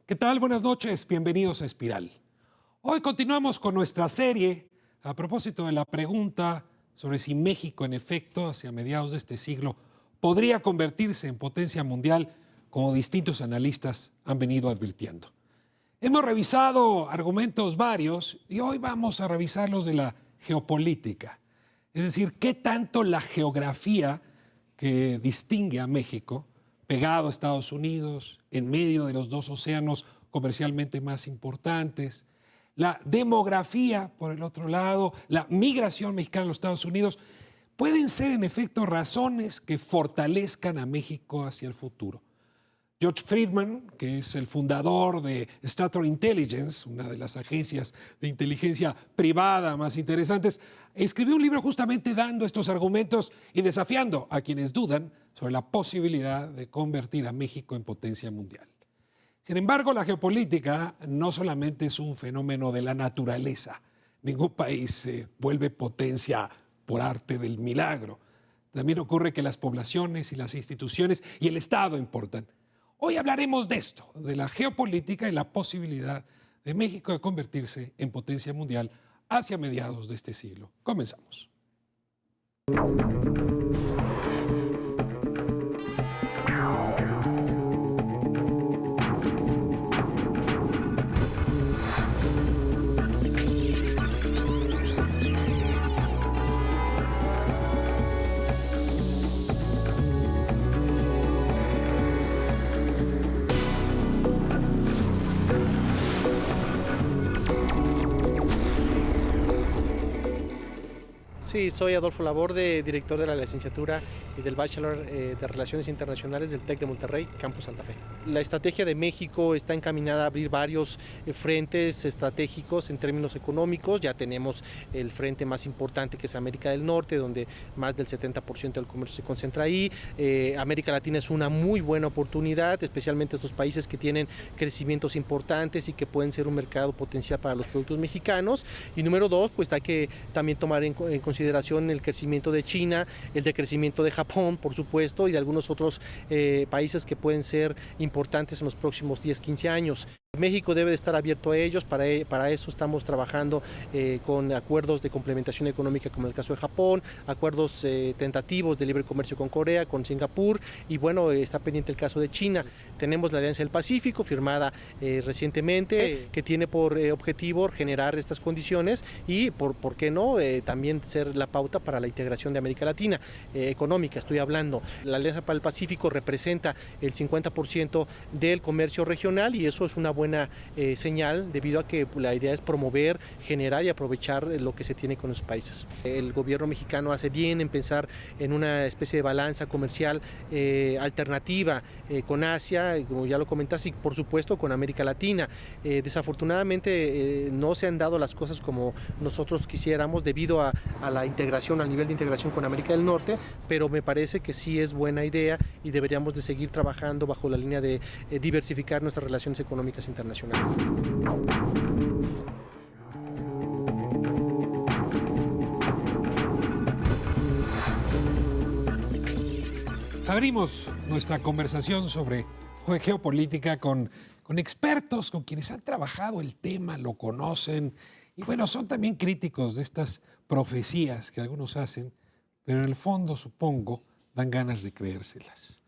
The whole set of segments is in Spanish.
¿Qué tal? Buenas noches, bienvenidos a Espiral. Hoy continuamos con nuestra serie a propósito de la pregunta sobre si México, en efecto, hacia mediados de este siglo, podría convertirse en potencia mundial, como distintos analistas han venido advirtiendo. Hemos revisado argumentos varios y hoy vamos a revisar los de la geopolítica. Es decir, qué tanto la geografía que distingue a México, pegado a Estados Unidos, en medio de los dos océanos comercialmente más importantes, la demografía, por el otro lado, la migración mexicana a los Estados Unidos, pueden ser en efecto razones que fortalezcan a México hacia el futuro. George Friedman, que es el fundador de Strategic Intelligence, una de las agencias de inteligencia privada más interesantes, escribió un libro justamente dando estos argumentos y desafiando a quienes dudan sobre la posibilidad de convertir a México en potencia mundial. Sin embargo, la geopolítica no solamente es un fenómeno de la naturaleza. Ningún país se vuelve potencia por arte del milagro. También ocurre que las poblaciones y las instituciones y el Estado importan. Hoy hablaremos de esto, de la geopolítica y la posibilidad de México de convertirse en potencia mundial hacia mediados de este siglo. Comenzamos. Sí, soy Adolfo Laborde, director de la licenciatura y del Bachelor de Relaciones Internacionales del TEC de Monterrey, Campus Santa Fe. La estrategia de México está encaminada a abrir varios frentes estratégicos en términos económicos. Ya tenemos el frente más importante, que es América del Norte, donde más del 70% del comercio se concentra ahí. América Latina es una muy buena oportunidad, especialmente estos países que tienen crecimientos importantes y que pueden ser un mercado potencial para los productos mexicanos. Y número dos, pues hay que también tomar en consideración el crecimiento de China, el decrecimiento de Japón, por supuesto, y de algunos otros países que pueden ser importantes en los próximos 10-15 años. México debe de estar abierto a ellos, para eso estamos trabajando con acuerdos de complementación económica como el caso de Japón, acuerdos tentativos de libre comercio con Corea, con Singapur, y bueno, está pendiente el caso de China. Tenemos la Alianza del Pacífico, firmada recientemente, que tiene por objetivo generar estas condiciones y, ¿por qué no?, también ser la pauta para la integración de América Latina, económica estoy hablando. La Alianza para el Pacífico representa el 50% del comercio regional y eso es una buena señal, debido a que la idea es promover, generar y aprovechar lo que se tiene con los países. El gobierno mexicano hace bien en pensar en una especie de balanza comercial alternativa con Asia, como ya lo comentaste, y por supuesto con América Latina. Desafortunadamente no se han dado las cosas como nosotros quisiéramos debido a la integración, al nivel de integración con América del Norte, pero me parece que sí es buena idea y deberíamos de seguir trabajando bajo la línea de diversificar nuestras relaciones económicas internacionales. Abrimos nuestra conversación sobre geopolítica con expertos, con quienes han trabajado el tema, lo conocen y bueno, son también críticos de estas profecías que algunos hacen, pero en el fondo, supongo, dan ganas de creérselas.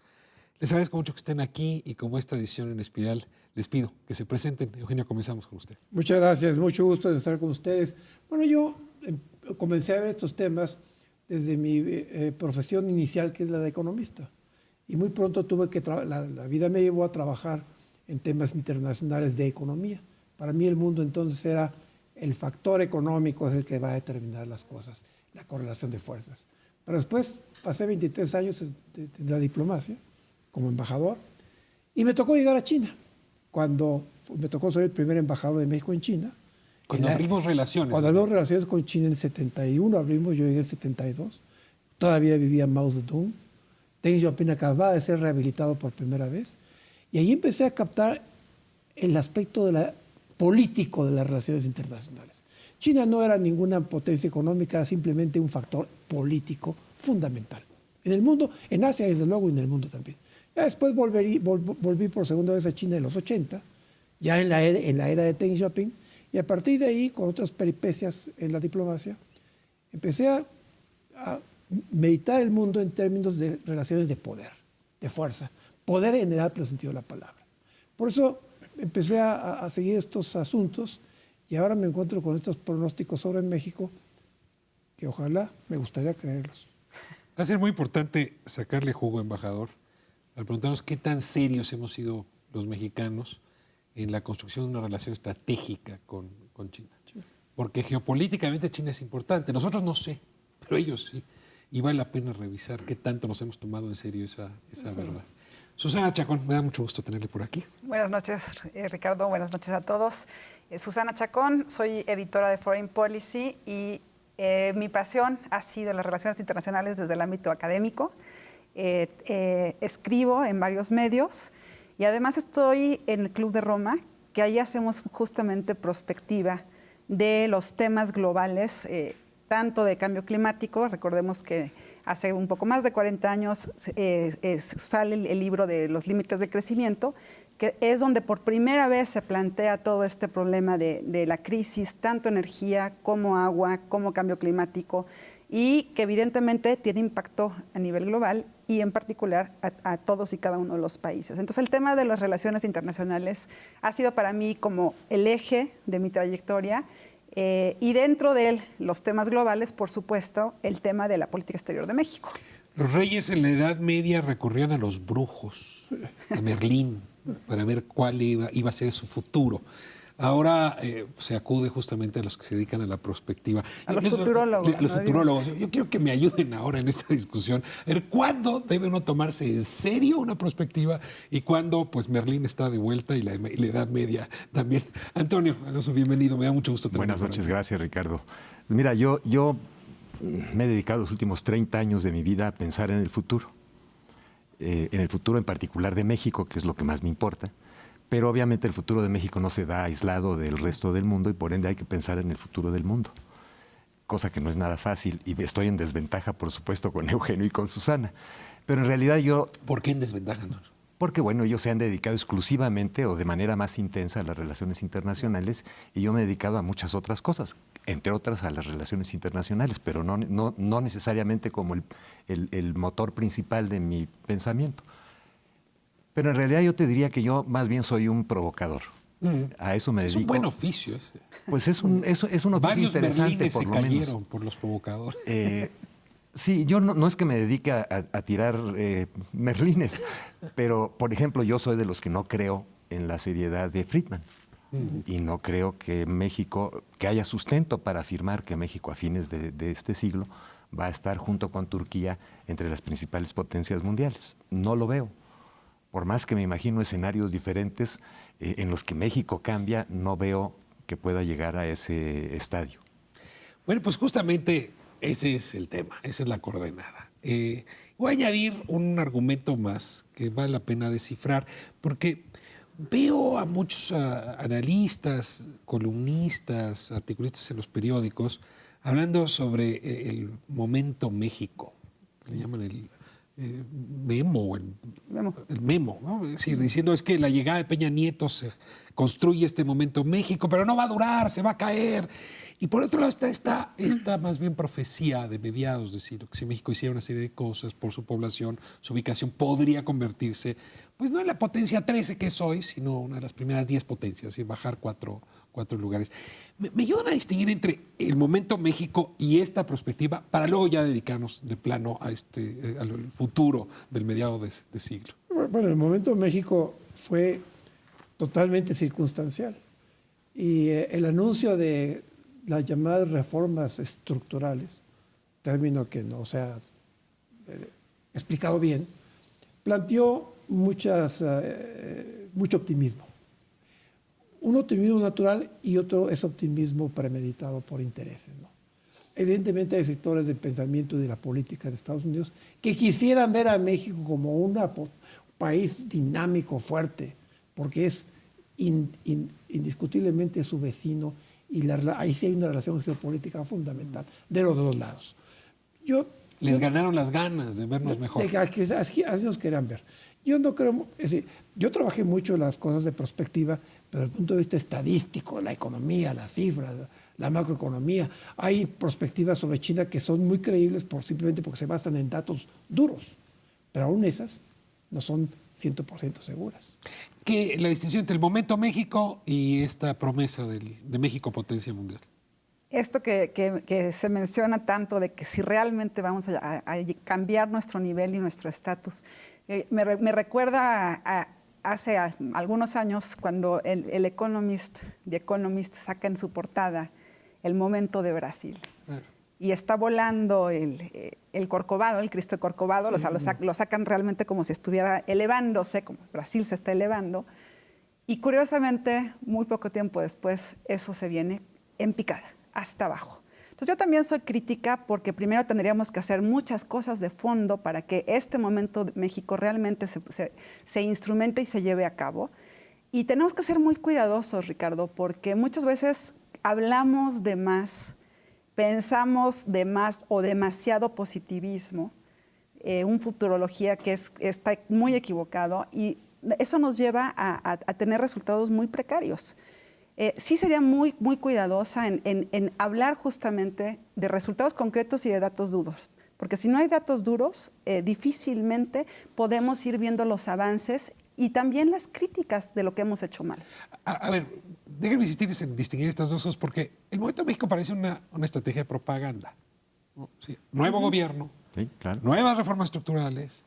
Les agradezco mucho que estén aquí y como esta edición en Espiral, les pido que se presenten. Eugenio, comenzamos con usted. Muchas gracias, mucho gusto de estar con ustedes. Bueno, yo comencé a ver estos temas desde mi profesión inicial, que es la de economista. Y muy pronto tuve que, la vida me llevó a trabajar en temas internacionales de economía. Para mí el mundo entonces era el factor económico es el que va a determinar las cosas, la correlación de fuerzas. Pero después pasé 23 años de la diplomacia como embajador y me tocó llegar a China. Cuando me tocó ser el primer embajador de México en China. Cuando abrimos relaciones. Cuando abrimos relaciones con China en el 71, abrimos, yo llegué en el 72. Todavía vivía Mao Zedong. Deng Xiaoping acababa de ser rehabilitado por primera vez. Y ahí empecé a captar el aspecto político de las relaciones internacionales. China no era ninguna potencia económica, era simplemente un factor político fundamental. En el mundo, en Asia desde luego y en el mundo también. Ya después volví por segunda vez a China en los 80 ya en la era de Deng Xiaoping, y a partir de ahí, con otras peripecias en la diplomacia, empecé a meditar el mundo en términos de relaciones de poder, de fuerza, poder en el amplio sentido de la palabra. Por eso empecé a seguir estos asuntos y ahora me encuentro con estos pronósticos sobre México que ojalá me gustaría creerlos. Va a ser muy importante sacarle jugo, embajador, al preguntarnos qué tan serios hemos sido los mexicanos en la construcción de una relación estratégica con China. Porque geopolíticamente China es importante. Nosotros no sé, pero ellos sí. Y vale la pena revisar qué tanto nos hemos tomado en serio esa verdad. Susana Chacón, me da mucho gusto tenerle por aquí. Buenas noches, Ricardo. Buenas noches a todos. Susana Chacón, soy editora de Foreign Policy y mi pasión ha sido las relaciones internacionales desde el ámbito académico. Escribo en varios medios y además estoy en el Club de Roma, que ahí hacemos justamente prospectiva de los temas globales, tanto de cambio climático. Recordemos que hace un poco más de 40 años sale el libro de los límites de crecimiento, que es donde por primera vez se plantea todo este problema de la crisis, tanto energía como agua, como cambio climático, y que evidentemente tiene impacto a nivel global y en particular a todos y cada uno de los países. Entonces el tema de las relaciones internacionales ha sido para mí como el eje de mi trayectoria. Y dentro de los temas globales, por supuesto, el tema de la política exterior de México. Los reyes en la Edad Media recurrían a los brujos, a Merlín, para ver cuál iba a ser su futuro. Ahora se acude justamente a los que se dedican a la prospectiva. A los futurólogos. A los futurólogos. Yo quiero que me ayuden ahora en esta discusión. A ver, ¿cuándo debe uno tomarse en serio una prospectiva y cuándo pues Merlín está de vuelta y la Edad Media también? Antonio Alonso, bienvenido. Me da mucho gusto tenerlo. Buenas noches, gracias, Ricardo. Mira, yo me he dedicado los últimos 30 años de mi vida a pensar en el futuro. En el futuro en particular de México, que es lo que más me importa. Pero obviamente el futuro de México no se da aislado del resto del mundo y por ende hay que pensar en el futuro del mundo. Cosa que no es nada fácil y estoy en desventaja, por supuesto, con Eugenio y con Susana. Pero en realidad yo... ¿Por qué en desventaja, no? Porque, bueno, ellos se han dedicado exclusivamente o de manera más intensa a las relaciones internacionales y yo me he dedicado a muchas otras cosas, entre otras a las relaciones internacionales, pero no necesariamente como el motor principal de mi pensamiento. Pero en realidad yo te diría que yo más bien soy un provocador. A eso me dedico. Es un buen oficio ese. Pues es un oficio Varios interesante, por lo menos. cayeron por los provocadores. Sí, yo no es que me dedique a tirar merlines, pero, por ejemplo, yo soy de los que no creo en la seriedad de Friedman. Y no creo que México, que haya sustento para afirmar que México a fines de este siglo va a estar junto con Turquía entre las principales potencias mundiales. No lo veo. Por más que me imagino escenarios diferentes en los que México cambia, no veo que pueda llegar a ese estadio. Bueno, pues justamente ese es el tema, esa es la coordenada. Voy a añadir un argumento más que vale la pena descifrar, porque veo a muchos analistas, columnistas, articulistas en los periódicos, hablando sobre el momento México, le llaman el memo, el memo, ¿no? Es decir, diciendo es que la llegada de Peña Nieto se construye este momento México, pero no va a durar, se va a caer. Y por otro lado está esta más bien profecía de mediados, es decir, que si México hiciera una serie de cosas por su población, su ubicación podría convertirse, pues no en la potencia 13 que es hoy, sino una de las primeras 10 potencias, y bajar cuatro lugares. Me ayudan a distinguir entre el momento México y esta perspectiva para luego ya dedicarnos de plano a al futuro del mediado de siglo. Bueno, el momento México fue totalmente circunstancial y el anuncio de las llamadas reformas estructurales, término que no se ha explicado bien, planteó mucho optimismo. Un optimismo natural y otro es optimismo premeditado por intereses, ¿no? Evidentemente hay sectores del pensamiento y de la política de Estados Unidos que quisieran ver a México como un país dinámico, fuerte, porque es indiscutiblemente su vecino y ahí sí hay una relación geopolítica fundamental de los dos lados. Les ganaron las ganas de vernos mejor. Así nos querían ver. Yo no creo, es decir, yo trabajé mucho en las cosas de prospectiva, pero desde el punto de vista estadístico, la economía, las cifras, la macroeconomía, hay perspectivas sobre China que son muy creíbles simplemente porque se basan en datos duros, pero aún esas no son 100% seguras. ¿Qué la distinción entre el momento México y esta promesa de México potencia mundial? Esto que se menciona tanto de que si realmente vamos a cambiar nuestro nivel y nuestro estatus, me recuerda hace algunos años cuando el Economist, The Economist, saca en su portada el momento de Brasil. Claro. Y está volando el Corcovado, el Cristo de Corcovado, sí, lo sacan realmente como si estuviera elevándose, como Brasil se está elevando. Y curiosamente, muy poco tiempo después, eso se viene en picada, hasta abajo. Entonces yo también soy crítica porque primero tendríamos que hacer muchas cosas de fondo para que este momento de México realmente se instrumente y se lleve a cabo. Y tenemos que ser muy cuidadosos, Ricardo, porque muchas veces hablamos de más, pensamos de más o demasiado positivismo, una futurología que está muy equivocado y eso nos lleva a tener resultados muy precarios. Sí sería muy cuidadosa en hablar justamente de resultados concretos y de datos duros, porque si no hay datos duros, difícilmente podemos ir viendo los avances y también las críticas de lo que hemos hecho mal. A ver, déjenme insistir en distinguir estas dos cosas, porque el Movimiento de México parece una estrategia de propaganda. ¿No? Sí, nuevo gobierno, sí, claro, nuevas reformas estructurales,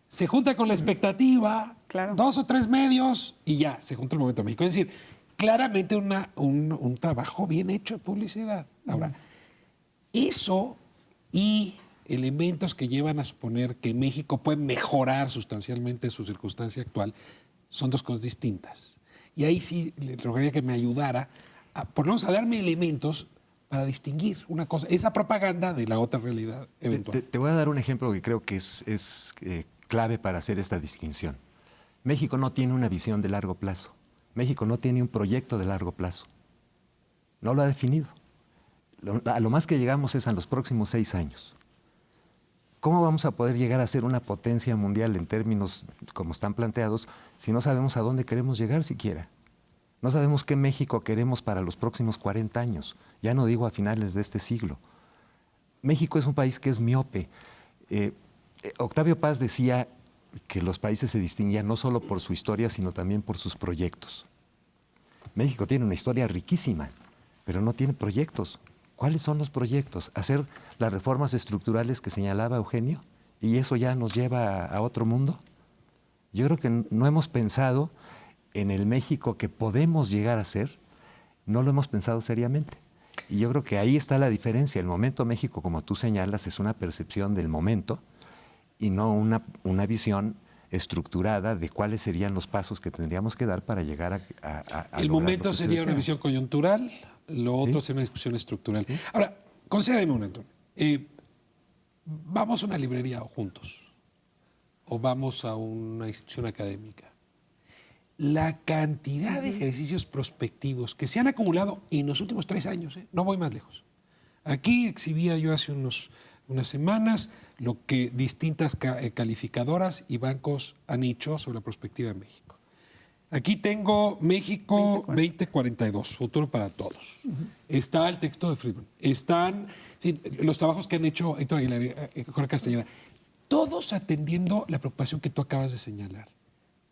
se junta con la expectativa, claro, 2 o 3 medios y ya, se junta el Movimiento de México. Es decir, claramente un trabajo bien hecho de publicidad. Ahora, eso y elementos que llevan a suponer que México puede mejorar sustancialmente su circunstancia actual son dos cosas distintas. Y ahí sí le rogaría que me ayudara por lo menos a darme elementos para distinguir una cosa, esa propaganda de la otra realidad eventual. Te voy a dar un ejemplo que creo que es clave para hacer esta distinción. México no tiene una visión de largo plazo. México no tiene un proyecto de largo plazo. No lo ha definido. A lo más que llegamos es a los próximos 6 años. ¿Cómo vamos a poder llegar a ser una potencia mundial en términos como están planteados si no sabemos a dónde queremos llegar siquiera? No sabemos qué México queremos para los próximos 40 años. Ya no digo a finales de este siglo. México es un país que es miope. Octavio Paz decía que los países se distinguían no solo por su historia, sino también por sus proyectos. México tiene una historia riquísima, pero no tiene proyectos. ¿Cuáles son los proyectos? Hacer las reformas estructurales que señalaba Eugenio, y eso ya nos lleva a otro mundo. Yo creo que no hemos pensado en el México que podemos llegar a ser, no lo hemos pensado seriamente. Y yo creo que ahí está la diferencia. El momento México, como tú señalas, es una percepción del momento, y no una visión estructurada de cuáles serían los pasos que tendríamos que dar para llegar a el momento sería una visión coyuntural, lo otro sería una discusión estructural. ¿Sí? Ahora, concédeme un Antonio. ¿Vamos a una librería juntos? ¿O vamos a una institución académica? La cantidad de ejercicios prospectivos que se han acumulado en los últimos 3 años, no voy más lejos. Aquí exhibía yo hace unas semanas lo que distintas calificadoras y bancos han hecho sobre la perspectiva de México. Aquí tengo México 2042, futuro para todos. Está el texto de Friedman. Están los trabajos que han hecho Héctor Aguilar, Jorge Castellana. Todos atendiendo la preocupación que tú acabas de señalar.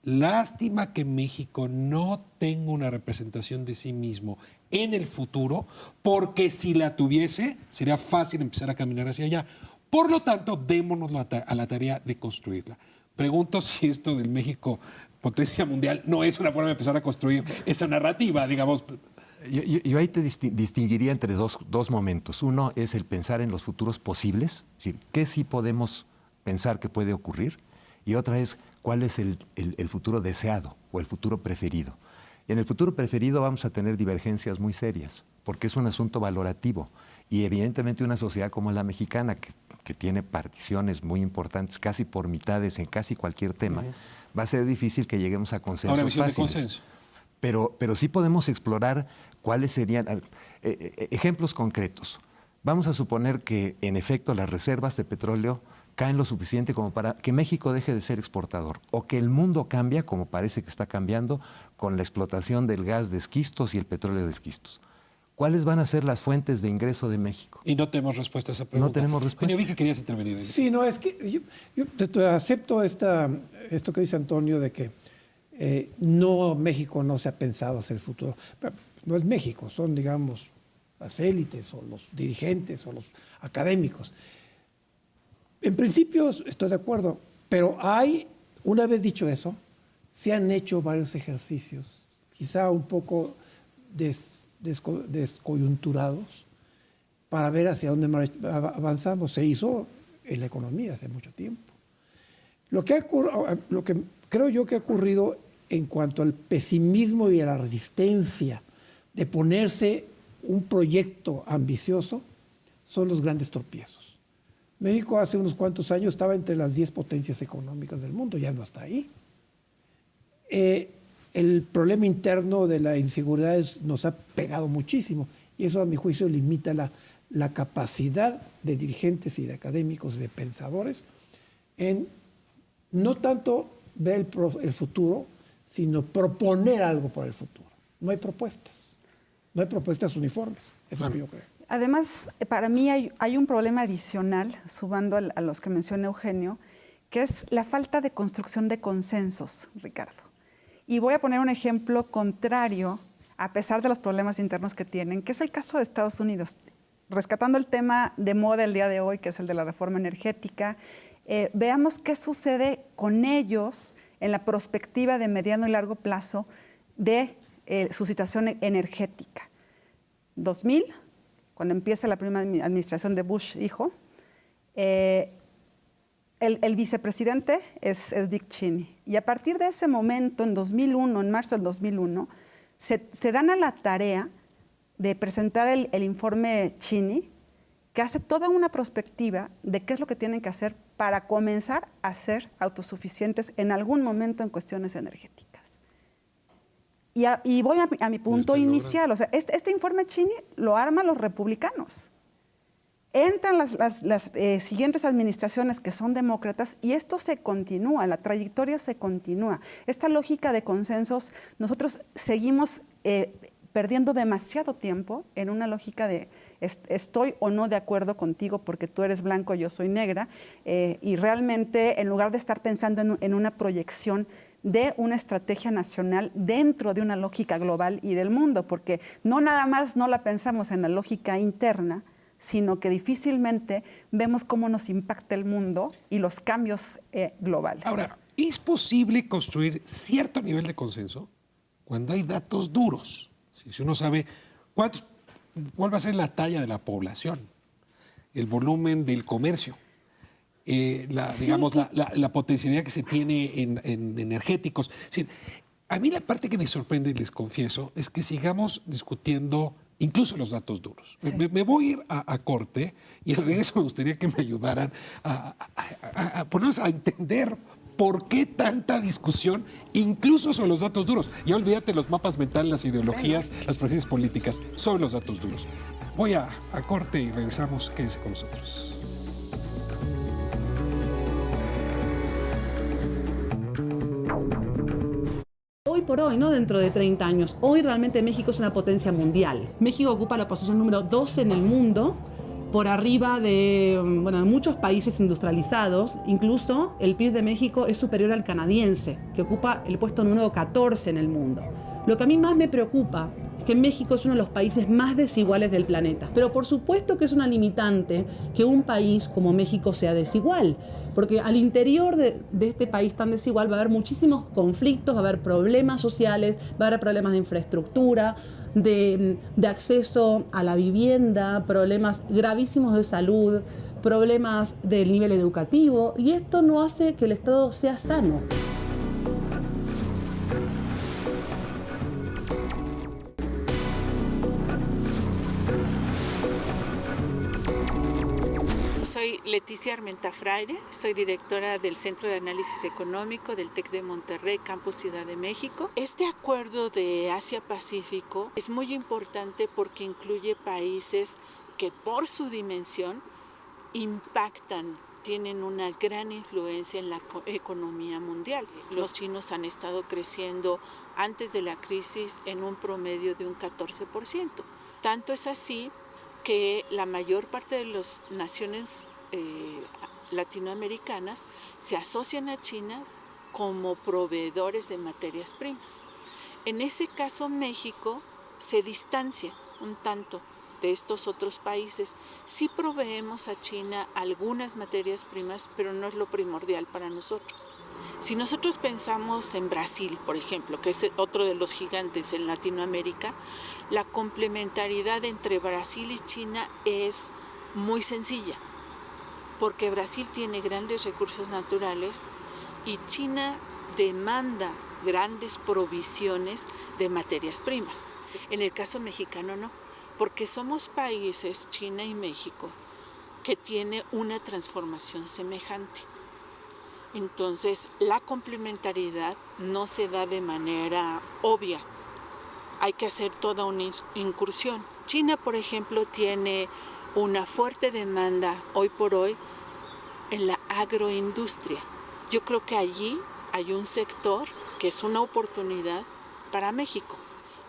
Lástima que México no tenga una representación de sí mismo en el futuro, porque si la tuviese, sería fácil empezar a caminar hacia allá. Por lo tanto, démonos a la tarea de construirla. Pregunto si esto del México potencia mundial no es una forma de empezar a construir esa narrativa, digamos. Yo ahí te distinguiría entre dos momentos. Uno es el pensar en los futuros posibles, es decir, qué sí podemos pensar que puede ocurrir, y otra es cuál es el futuro deseado o el futuro preferido. Y en el futuro preferido vamos a tener divergencias muy serias, porque es un asunto valorativo. Y evidentemente una sociedad como la mexicana, que tiene particiones muy importantes, casi por mitades en casi cualquier tema, va a ser difícil que lleguemos a consensos fáciles. De consenso. Pero sí podemos explorar cuáles serían ejemplos concretos. Vamos a suponer que, en efecto, las reservas de petróleo caen lo suficiente como para que México deje de ser exportador o que el mundo cambia, como parece que está cambiando, con la explotación del gas de esquistos y el petróleo de esquistos. ¿Cuáles van a ser las fuentes de ingreso de México? Y no tenemos respuesta a esa pregunta. No tenemos respuesta. Yo vi que querías intervenir. Sí, no, es que yo acepto esto que dice Antonio de que México no se ha pensado hacia el futuro. Pero no es México, son, digamos, las élites o los dirigentes o los académicos. En principio estoy de acuerdo, pero una vez dicho eso, se han hecho varios ejercicios, quizá un poco descoyunturados, para ver hacia dónde avanzamos. Se hizo en la economía hace mucho tiempo. Lo que creo yo que ha ocurrido en cuanto al pesimismo y a la resistencia de ponerse un proyecto ambicioso son los grandes tropiezos. México hace unos cuantos años estaba entre las 10 potencias económicas del mundo, ya no está ahí. El problema interno de la inseguridad nos ha pegado muchísimo y eso, a mi juicio, limita la capacidad de dirigentes y de académicos y de pensadores en no tanto ver el futuro, sino proponer algo para el futuro. No hay propuestas uniformes, es lo que yo creo. Además, para mí hay un problema adicional, sumando a los que menciona Eugenio, que es la falta de construcción de consensos, Ricardo. Y voy a poner un ejemplo contrario, a pesar de los problemas internos que tienen, que es el caso de Estados Unidos. Rescatando el tema de moda el día de hoy, que es el de la reforma energética, veamos qué sucede con ellos en la perspectiva de mediano y largo plazo de su situación energética. 2000, cuando empieza la primera administración de Bush hijo, el vicepresidente es Dick Cheney. Y a partir de ese momento, en 2001, en marzo del 2001, se dan a la tarea de presentar el informe Cheney, que hace toda una perspectiva de qué es lo que tienen que hacer para comenzar a ser autosuficientes en algún momento en cuestiones energéticas. Y voy a mi punto inicial. O sea, este informe Cheney lo arman los republicanos. Entran las siguientes administraciones que son demócratas y esto se continúa, la trayectoria se continúa. Esta lógica de consensos, nosotros seguimos perdiendo demasiado tiempo en una lógica de estoy o no de acuerdo contigo porque tú eres blanco, yo soy negra, y realmente en lugar de estar pensando en una proyección de una estrategia nacional dentro de una lógica global y del mundo, porque no nada más no la pensamos en la lógica interna, sino que difícilmente vemos cómo nos impacta el mundo y los cambios globales. Ahora, ¿es posible construir cierto nivel de consenso cuando hay datos duros? Si uno sabe cuál va a ser la talla de la población, el volumen del comercio, la potencialidad que se tiene en energéticos. Es decir, a mí la parte que me sorprende, les confieso, es que sigamos discutiendo incluso los datos duros. Sí. Me voy a ir a corte y al regreso me gustaría que me ayudaran a ponernos a entender por qué tanta discusión incluso sobre los datos duros. Ya olvídate los mapas mentales, las ideologías, las proyecciones políticas, sobre los datos duros. Voy a corte y regresamos. Quédense con nosotros. Hoy por hoy, no dentro de 30 años, hoy realmente México es una potencia mundial. México ocupa la posición número 12 en el mundo, por arriba de muchos países industrializados. Incluso el PIB de México es superior al canadiense, que ocupa el puesto número 14 en el mundo. Lo que a mí más me preocupa es que México es uno de los países más desiguales del planeta. Pero por supuesto que es una limitante que un país como México sea desigual, porque al interior de este país tan desigual va a haber muchísimos conflictos, va a haber problemas sociales, va a haber problemas de infraestructura, de acceso a la vivienda, problemas gravísimos de salud, problemas del nivel educativo, y esto no hace que el Estado sea sano. Soy Leticia Armenta Fraire, soy directora del Centro de Análisis Económico del TEC de Monterrey, Campus Ciudad de México. Este acuerdo de Asia-Pacífico es muy importante porque incluye países que por su dimensión impactan tienen una gran influencia en la economía mundial. Los chinos han estado creciendo antes de la crisis en un promedio de un 14%. Tanto es así que la mayor parte de las naciones latinoamericanas se asocian a China como proveedores de materias primas. En ese caso, México se distancia un tanto de estos otros países. Sí proveemos a China algunas materias primas, pero no es lo primordial para nosotros. Si nosotros pensamos en Brasil, por ejemplo, que es otro de los gigantes en Latinoamérica, la complementariedad entre Brasil y China es muy sencilla, porque Brasil tiene grandes recursos naturales y China demanda grandes provisiones de materias primas. En el caso mexicano no, porque somos países, China y México, que tiene una transformación semejante. Entonces, la complementariedad no se da de manera obvia. Hay que hacer toda una incursión. China, por ejemplo, tiene una fuerte demanda hoy por hoy en la agroindustria. Yo creo que allí hay un sector que es una oportunidad para México.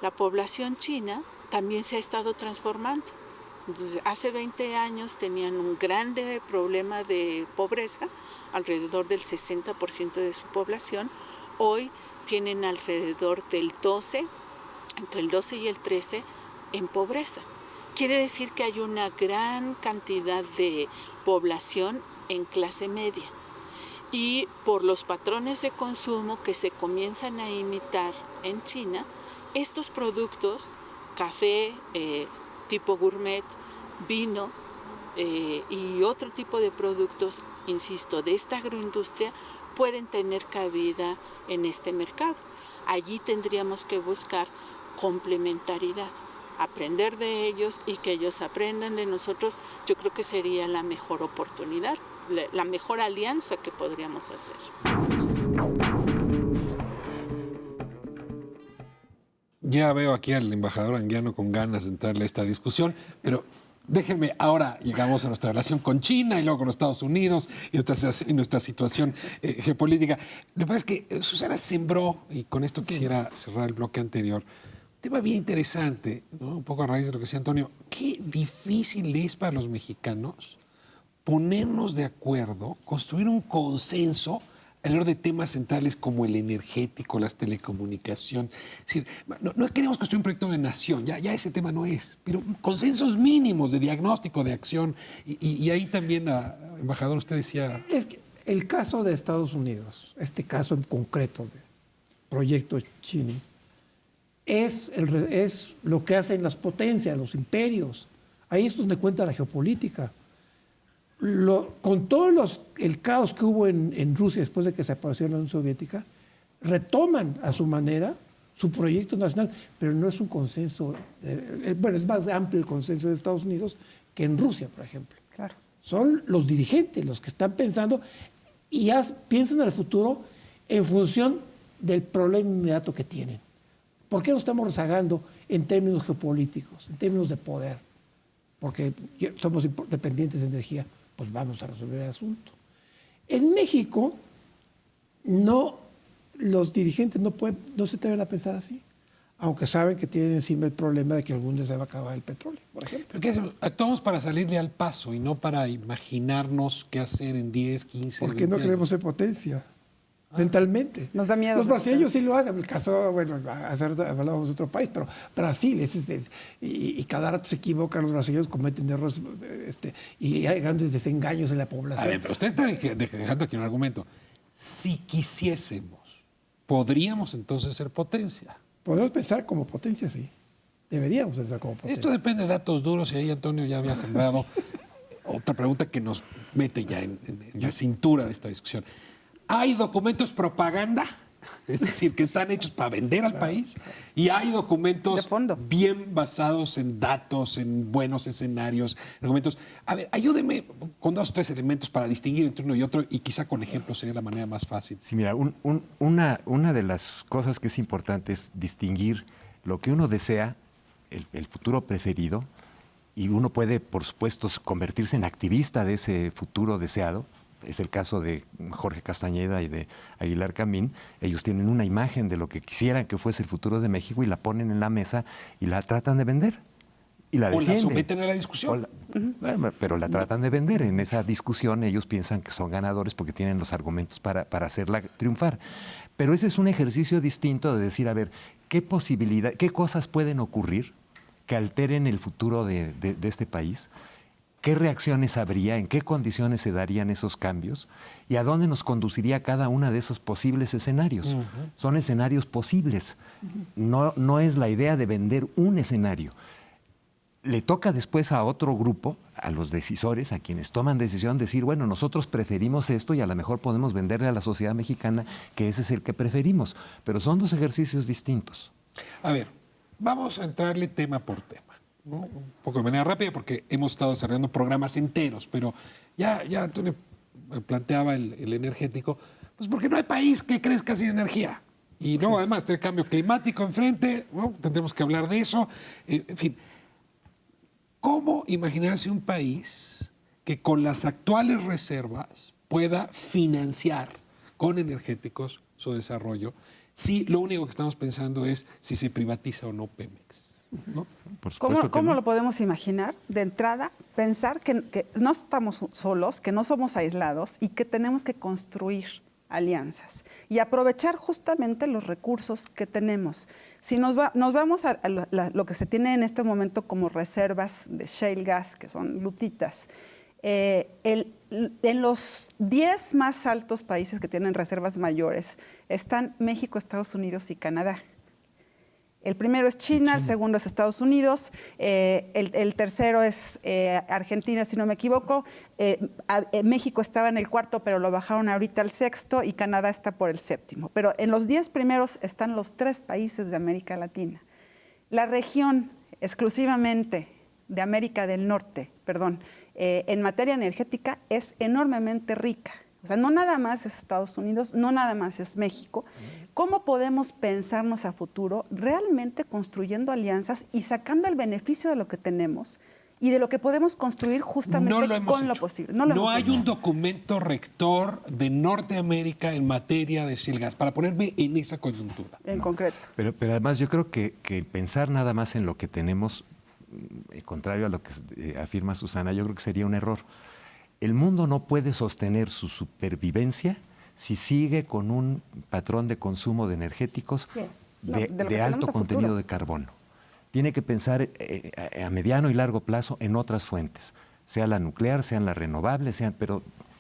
La población china también se ha estado transformando. Entonces, hace 20 años tenían un grande problema de pobreza, alrededor del 60% de su población. Hoy tienen alrededor del 12, entre el 12 y el 13 en pobreza. Quiere decir que hay una gran cantidad de población en clase media. Y por los patrones de consumo que se comienzan a imitar en China, estos productos, café tipo gourmet, vino y otro tipo de productos, insisto, de esta agroindustria, pueden tener cabida en este mercado. Allí tendríamos que buscar complementariedad, aprender de ellos y que ellos aprendan de nosotros. Yo creo que sería la mejor oportunidad, la mejor alianza que podríamos hacer. Ya veo aquí al embajador Anguiano con ganas de entrarle a esta discusión, pero déjenme, ahora llegamos a nuestra relación con China y luego con los Estados Unidos y nuestra situación geopolítica. Lo que pasa es que Susana sembró, y con esto quisiera cerrar el bloque anterior, un tema bien interesante, ¿no? Un poco a raíz de lo que decía Antonio. Qué difícil es para los mexicanos ponernos de acuerdo, construir un consenso alrededor de temas centrales como el energético, las telecomunicaciones. Es decir, no queremos construir un proyecto de nación, ya ese tema no es, pero consensos mínimos de diagnóstico, de acción. Y ahí también, embajador, usted decía... Es que el caso de Estados Unidos, este caso en concreto de proyecto chino, es lo que hacen las potencias, los imperios. Ahí es donde cuenta la geopolítica. Con todo el caos que hubo en Rusia después de que se apareció la Unión Soviética, retoman a su manera su proyecto nacional, pero no es un consenso, bueno, es más amplio el consenso de Estados Unidos que en Rusia, por ejemplo. Claro. Son los dirigentes los que están pensando y ya piensan al futuro en función del problema inmediato que tienen. ¿Por qué nos estamos rezagando en términos geopolíticos, en términos de poder? Porque somos dependientes de energía. Pues vamos a resolver el asunto. En México, los dirigentes no se atreven a pensar así, aunque saben que tienen encima el problema de que algún día se va a acabar el petróleo, por ejemplo. ¿Pero qué hacemos? Actuamos para salirle al paso y no para imaginarnos qué hacer en 10, 15, Porque 20 no años. queremos ser potencia, mentalmente. Nos da miedo. Los brasileños sí lo hacen. El caso, bueno, hablábamos de otro país, pero Brasil, y cada rato se equivocan los brasileños, cometen errores y hay grandes desengaños en la población. A ver, pero usted está dejando aquí un argumento. Si quisiésemos, ¿podríamos entonces ser potencia? Podemos pensar como potencia, sí. Deberíamos pensar como potencia. Esto depende de datos duros y ahí Antonio ya había sembrado otra pregunta que nos mete ya en la cintura de esta discusión. ¿Hay documentos propaganda? Es decir, que están hechos para vender al país. Y hay documentos De fondo. bien basados en datos, en buenos escenarios, argumentos. A ver, ayúdeme con 2 o 3 elementos para distinguir entre uno y otro y quizá con ejemplos sería la manera más fácil. Sí, mira, una de las cosas que es importante es distinguir lo que uno desea, el futuro preferido, y uno puede, por supuesto, convertirse en activista de ese futuro deseado, es el caso de Jorge Castañeda y de Aguilar Camín, ellos tienen una imagen de lo que quisieran que fuese el futuro de México y la ponen en la mesa y la tratan de vender. Y la defienden. O la someten a la discusión. Bueno, pero la tratan de vender. En esa discusión ellos piensan que son ganadores porque tienen los argumentos para hacerla triunfar. Pero ese es un ejercicio distinto de decir, a ver, ¿qué cosas pueden ocurrir que alteren el futuro de este país? ¿Qué reacciones habría? ¿En qué condiciones se darían esos cambios? ¿Y a dónde nos conduciría cada uno de esos posibles escenarios? Son escenarios posibles. No es la idea de vender un escenario. Le toca después a otro grupo, a los decisores, a quienes toman decisión, decir, bueno, nosotros preferimos esto y a lo mejor podemos venderle a la sociedad mexicana que ese es el que preferimos. Pero son dos ejercicios distintos. A ver, vamos a entrarle tema por tema, ¿no? Un poco de manera rápida porque hemos estado desarrollando programas enteros, pero ya Antonio planteaba el energético, pues porque no hay país que crezca sin energía. Y no, además, tener cambio climático enfrente, ¿no? Tendremos que hablar de eso. En fin. ¿Cómo imaginarse un país que con las actuales reservas pueda financiar con energéticos su desarrollo si lo único que estamos pensando es si se privatiza o no Pemex? ¿No? Por supuesto que ¿Cómo no. lo podemos imaginar? De entrada, pensar que no estamos solos, que no somos aislados y que tenemos que construir alianzas y aprovechar justamente los recursos que tenemos. Si nos vamos a lo que se tiene en este momento como reservas de shale gas, que son lutitas, en los 10 más altos países que tienen reservas mayores están México, Estados Unidos y Canadá. El primero es China, el segundo es Estados Unidos, el tercero es Argentina, si no me equivoco. México estaba en el cuarto, pero lo bajaron ahorita al sexto, y Canadá está por el séptimo. Pero en los 10 primeros están los 3 países de América Latina. La región exclusivamente de América del Norte, en materia energética es enormemente rica. O sea, no nada más es Estados Unidos, no nada más es México. ¿Cómo podemos pensarnos a futuro realmente construyendo alianzas y sacando el beneficio de lo que tenemos y de lo que podemos construir justamente con lo posible? No hay un documento rector de Norteamérica en materia de shale gas, para ponerme en esa coyuntura. En concreto. Pero además yo creo que pensar nada más en lo que tenemos, contrario a lo que afirma Susana, yo creo que sería un error. El mundo no puede sostener su supervivencia si sigue con un patrón de consumo de energéticos de alto contenido de carbono. Tiene que pensar a mediano y largo plazo en otras fuentes, sea la nuclear, sean las renovables,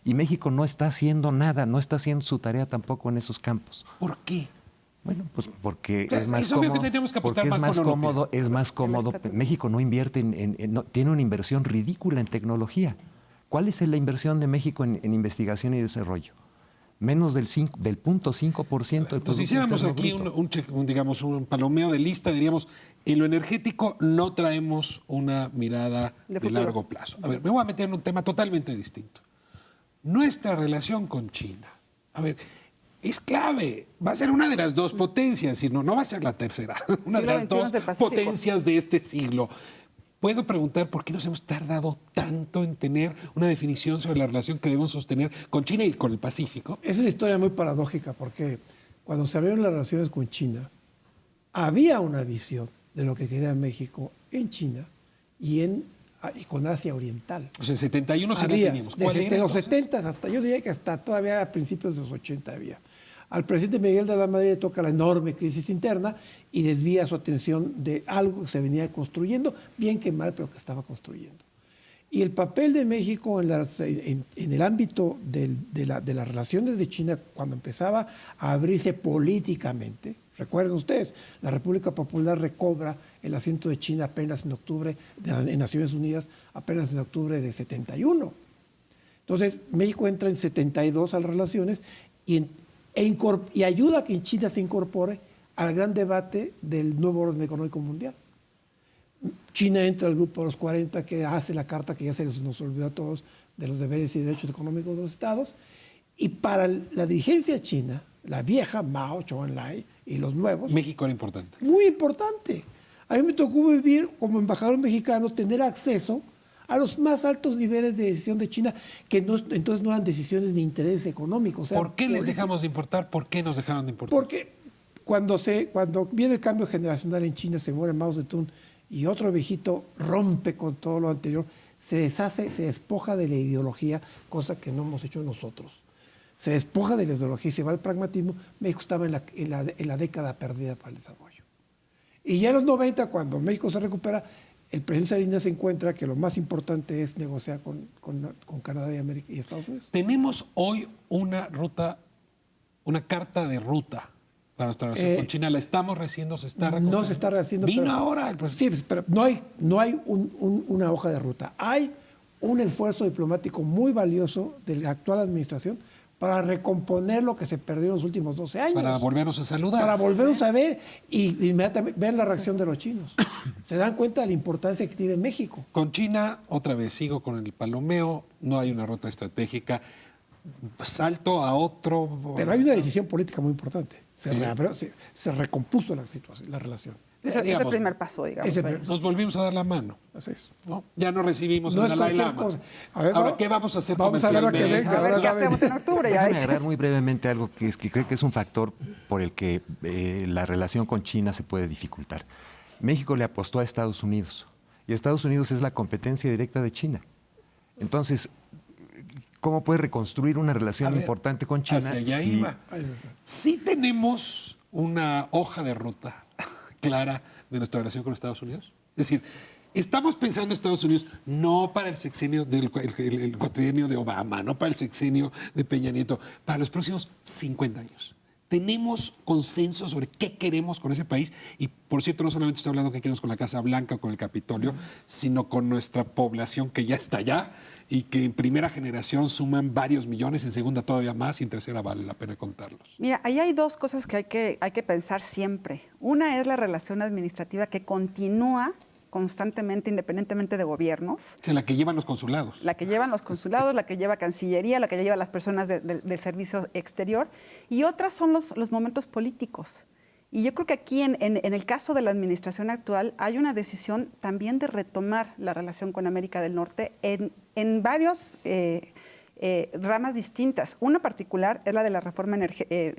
y México no está haciendo nada, no está haciendo su tarea tampoco en esos campos. ¿Por qué? Bueno, pues porque Claro, es más es obvio cómodo. que tendríamos que apostar Porque más con lo es más cómodo. México no invierte tiene una inversión ridícula en tecnología. ¿Cuál es la inversión de México en investigación y desarrollo? Menos del 0.5% del Pues si hiciéramos aquí un palomeo de lista, diríamos, en lo energético no traemos una mirada de largo plazo. A ver, me voy a meter en un tema totalmente distinto. Nuestra relación con China, a ver, es clave. Va a ser una de las 2 potencias, y no va a ser la tercera. Una de las 2 potencias de este siglo. Puedo preguntar por qué nos hemos tardado tanto en tener una definición sobre la relación que debemos sostener con China y con el Pacífico. Es una historia muy paradójica porque cuando se abrieron las relaciones con China, había una visión de lo que quería México en China y con Asia Oriental. O sea, en 71 sí la teníamos. ¿Cuál era, desde los entonces? 70 hasta, yo diría que hasta todavía a principios de los 80 había. Al presidente Miguel de la Madrid le toca la enorme crisis interna y desvía su atención de algo que se venía construyendo, bien que mal, pero que estaba construyendo. Y el papel de México en el ámbito de las relaciones de China, cuando empezaba a abrirse políticamente, recuerden ustedes, la República Popular recobra el asiento de China apenas en octubre, en Naciones Unidas, apenas en octubre de 71. Entonces, México entra en 72 a las relaciones y ayuda a que China se incorpore al gran debate del nuevo orden económico mundial. China entra al grupo de los 40 que hace la carta que ya se nos olvidó a todos de los deberes y derechos económicos de los estados, y para la dirigencia china, la vieja Mao, Zhou Enlai y los nuevos, México era importante. muy importante. A mí me tocó vivir como embajador mexicano, tener acceso a los más altos niveles de decisión de China, que entonces no eran decisiones ni intereses económicos. ¿Por qué les dejamos de importar? ¿Por qué nos dejaron de importar? Porque cuando viene el cambio generacional en China, se muere Mao Zedong y otro viejito rompe con todo lo anterior, se deshace, se despoja de la ideología, cosa que no hemos hecho nosotros. Se despoja de la ideología y se va al pragmatismo. México estaba en la década perdida para el desarrollo. Y ya en los 90, cuando México se recupera, el presidente Salinas se encuentra que lo más importante es negociar con Canadá y Estados Unidos. Tenemos hoy una carta de ruta para nuestra relación con China. ¿La estamos rehaciendo? ¿Se está reconstruyendo? No se está rehaciendo. Vino pero, ahora el presidente. Sí, pero no hay una hoja de ruta. Hay un esfuerzo diplomático muy valioso de la actual administración para recomponer lo que se perdió en los últimos 12 años. Para volvernos a saludar. Para volvernos a ver y inmediatamente ver la reacción de los chinos. Se dan cuenta de la importancia que tiene México. Con China, otra vez, sigo con el palomeo, no hay una ruta estratégica. Salto a otro... Pero hay una decisión política muy importante. Se recompuso la situación, la relación. Es el primer paso, digamos. Nos volvimos a dar la mano. Así es. ¿No? Ya no recibimos No a es Dalai cualquier Lama. cosa. A ver, ahora, ¿qué vamos a hacer vamos a ver lo que comercialmente? venga. A ver qué hacemos en octubre. Ya Déjame dices. agregar muy brevemente algo que creo que es un factor por el que la relación con China se puede dificultar. México le apostó a Estados Unidos y Estados Unidos es la competencia directa de China. Entonces, ¿cómo puede reconstruir una relación importante con China? Hacia allá iba. Sí tenemos una hoja de ruta clara de nuestra relación con Estados Unidos. Es decir, estamos pensando en Estados Unidos no para el sexenio el cuatrienio de Obama, no para el sexenio de Peña Nieto, para los próximos 50 años. Tenemos consenso sobre qué queremos con ese país y, por cierto, no solamente estoy hablando de qué queremos con la Casa Blanca o con el Capitolio, sino con nuestra población que ya está allá y que en primera generación suman varios millones, en segunda todavía más y en tercera vale la pena contarlos. Mira, ahí hay dos cosas que hay que pensar siempre. Una es la relación administrativa que continúa constantemente, independientemente de gobiernos. Que la que llevan los consulados. La que llevan los consulados, la que lleva Cancillería, la que lleva las personas del servicio exterior. Y otras son los momentos políticos. Y yo creo que aquí, en el caso de la administración actual, hay una decisión también de retomar la relación con América del Norte en varios ramas distintas. Una particular es la de la reforma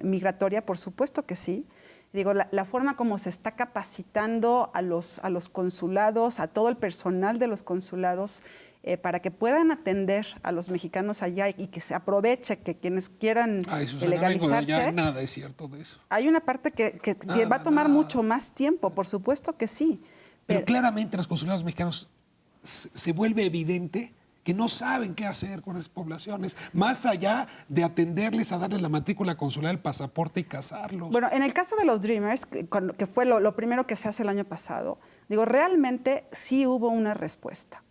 migratoria, por supuesto que sí. Digo, la forma como se está capacitando a los consulados, a todo el personal de los consulados, para que puedan atender a los mexicanos allá y que se aproveche que quienes quieran legalizarse. Ya nada es cierto de eso. Hay una parte que va a tomar mucho más tiempo, por supuesto que sí. Pero claramente los consulados mexicanos se vuelve evidente que no saben qué hacer con esas poblaciones, más allá de atenderles a darles la matrícula consular, el pasaporte y casarlos. Bueno, en el caso de los Dreamers, que fue lo primero que se hace el año pasado, digo, realmente sí hubo una respuesta.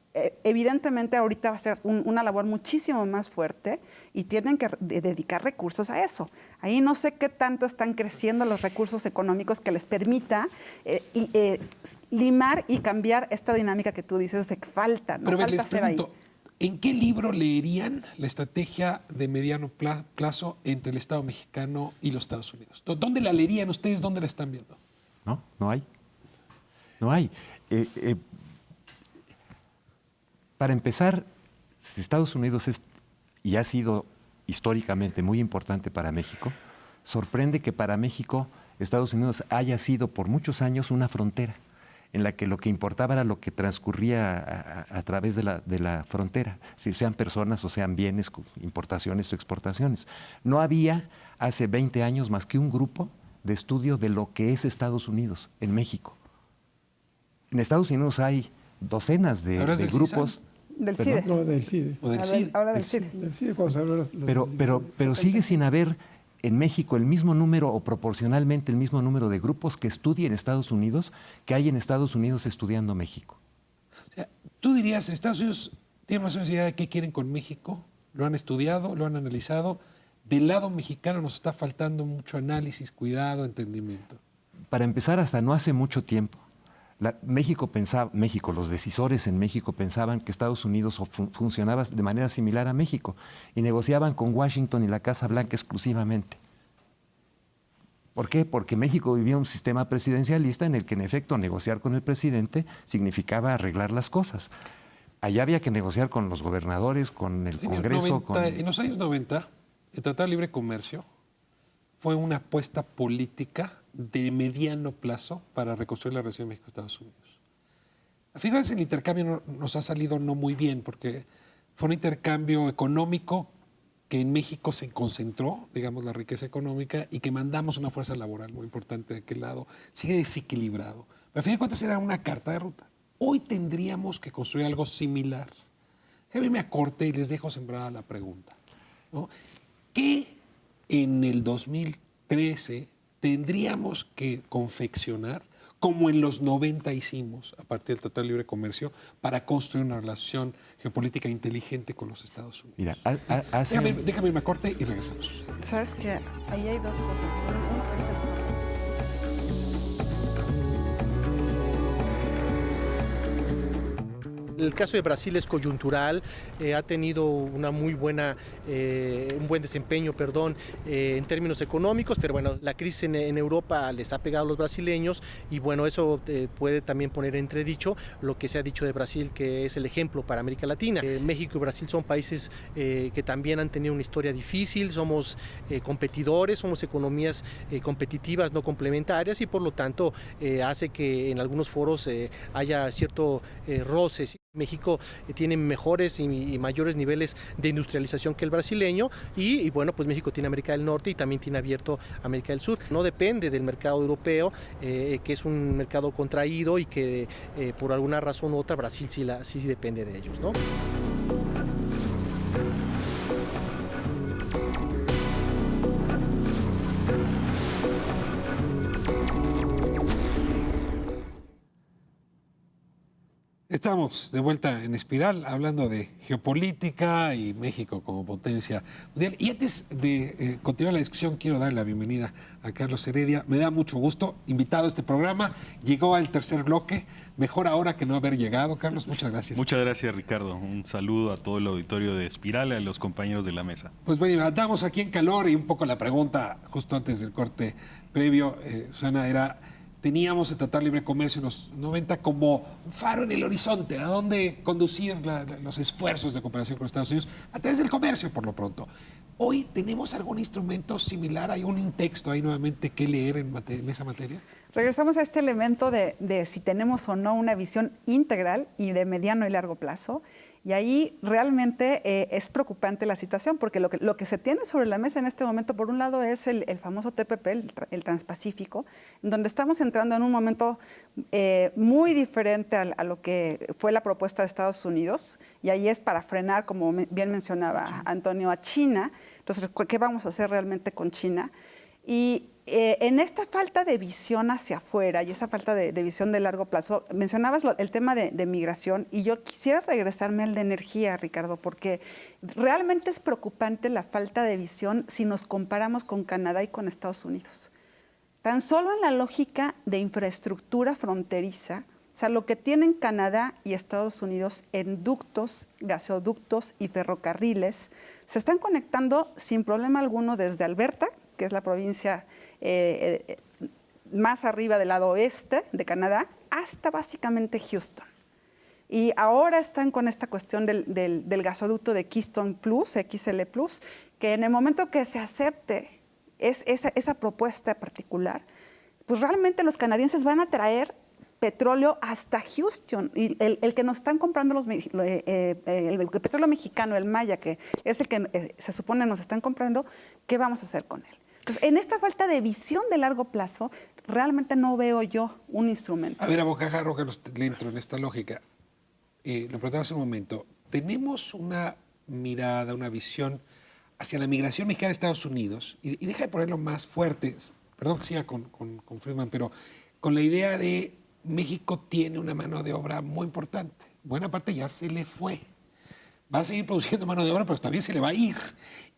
Evidentemente ahorita va a ser una labor muchísimo más fuerte y tienen que dedicar recursos a eso. Ahí no sé qué tanto están creciendo los recursos económicos que les permita limar y cambiar esta dinámica que tú dices de que falta, ¿no? Pero Falta les hacer ahí. pregunto, ¿en qué libro leerían la estrategia de mediano plazo entre el Estado mexicano y los Estados Unidos? ¿Dónde la leerían ustedes? ¿Dónde la están viendo? No hay. No hay. Para empezar, si Estados Unidos es y ha sido históricamente muy importante para México, sorprende que para México Estados Unidos haya sido por muchos años una frontera en la que lo que importaba era lo que transcurría a través de la frontera, si sean personas o sean bienes, importaciones o exportaciones. No había hace 20 años más que un grupo de estudio de lo que es Estados Unidos en México. En Estados Unidos hay docenas de grupos. Del CIDE. No, del CIDE. ¿O del CIDE? Ahora del CIDE. Del CIDE cuando se habla Pero sigue sin haber en México el mismo número o proporcionalmente el mismo número de grupos que estudien Estados Unidos que hay en Estados Unidos estudiando México. O sea, ¿tú dirías, Estados Unidos tiene más idea de qué quieren con México? ¿Lo han estudiado? ¿Lo han analizado? Del lado mexicano nos está faltando mucho análisis, cuidado, entendimiento. Para empezar, hasta no hace mucho tiempo, los decisores en México pensaban que Estados Unidos funcionaba de manera similar a México y negociaban con Washington y la Casa Blanca exclusivamente. ¿Por qué? Porque México vivía un sistema presidencialista en el que, en efecto, negociar con el presidente significaba arreglar las cosas. Allá había que negociar con los gobernadores, con el Congreso. En los años 90, el Tratado de Libre Comercio fue una apuesta política de mediano plazo para reconstruir la relación México-Estados Unidos. Fíjense, el intercambio nos ha salido no muy bien, porque fue un intercambio económico que en México se concentró, digamos, la riqueza económica y que mandamos una fuerza laboral muy importante de aquel lado. Sigue desequilibrado. Pero a fin de cuentas era una carta de ruta. Hoy tendríamos que construir algo similar. Déjenme me acorte y les dejo sembrada la pregunta, ¿no? ¿Qué en el 2013 tendríamos que confeccionar, como en los 90 hicimos, a partir del Tratado de Libre Comercio, para construir una relación geopolítica inteligente con los Estados Unidos? Mira, déjame irme a corte y regresamos. Sabes que ahí hay dos cosas. Uno que es El caso de Brasil es coyuntural, ha tenido un buen desempeño, en términos económicos, pero bueno, la crisis en Europa les ha pegado a los brasileños y bueno, eso puede también poner en entredicho lo que se ha dicho de Brasil, que es el ejemplo para América Latina. México y Brasil son países que también han tenido una historia difícil, somos competidores, somos economías competitivas, no complementarias y por lo tanto hace que en algunos foros haya cierto roces. México tiene mejores y mayores niveles de industrialización que el brasileño y bueno, pues México tiene América del Norte y también tiene abierto América del Sur. No depende del mercado europeo, que es un mercado contraído y que por alguna razón u otra Brasil sí depende de ellos, ¿no? Estamos de vuelta en Espiral hablando de geopolítica y México como potencia mundial. Y antes de continuar la discusión, quiero dar la bienvenida a Carlos Heredia. Me da mucho gusto, invitado a este programa. Llegó al tercer bloque. Mejor ahora que no haber llegado. Carlos, muchas gracias. Muchas gracias, Ricardo. Un saludo a todo el auditorio de Espiral y a los compañeros de la mesa. Pues bueno, andamos aquí en calor y un poco la pregunta justo antes del corte previo, Susana, era... Teníamos el Tratado de Libre Comercio en los 90 como un faro en el horizonte, a dónde conducir los esfuerzos de cooperación con Estados Unidos a través del comercio, por lo pronto. Hoy tenemos algún instrumento similar, hay un texto ahí nuevamente que leer en esa materia. Regresamos a este elemento de si tenemos o no una visión integral y de mediano y largo plazo. Y ahí realmente es preocupante la situación, porque lo que se tiene sobre la mesa en este momento, por un lado, es el famoso TPP, el Transpacífico, donde estamos entrando en un momento muy diferente a lo que fue la propuesta de Estados Unidos, y ahí es para frenar, como bien mencionaba Antonio, a China. Entonces, ¿qué vamos a hacer realmente con China? Y en esta falta de visión hacia afuera y esa falta de visión de largo plazo, mencionabas el tema de migración y yo quisiera regresarme al de energía, Ricardo, porque realmente es preocupante la falta de visión si nos comparamos con Canadá y con Estados Unidos. Tan solo en la lógica de infraestructura fronteriza, o sea, lo que tienen Canadá y Estados Unidos en ductos, gasoductos y ferrocarriles, se están conectando sin problema alguno desde Alberta, que es la provincia más arriba del lado oeste de Canadá, hasta básicamente Houston. Y ahora están con esta cuestión del gasoducto de Keystone Plus, XL Plus, que en el momento que se acepte esa propuesta particular, pues realmente los canadienses van a traer petróleo hasta Houston. Y el que nos están comprando el petróleo mexicano, el Maya, que es el que se supone nos están comprando, ¿qué vamos a hacer con él? Entonces, en esta falta de visión de largo plazo, realmente no veo yo un instrumento. A ver, a bocajarro, que le entro en esta lógica. Lo preguntaba hace un momento. Tenemos una mirada, una visión hacia la migración mexicana a Estados Unidos, y deja de ponerlo más fuerte, perdón que siga con Friedman, pero con la idea de México tiene una mano de obra muy importante. Buena parte ya se le fue. Va a seguir produciendo mano de obra, pero también se le va a ir.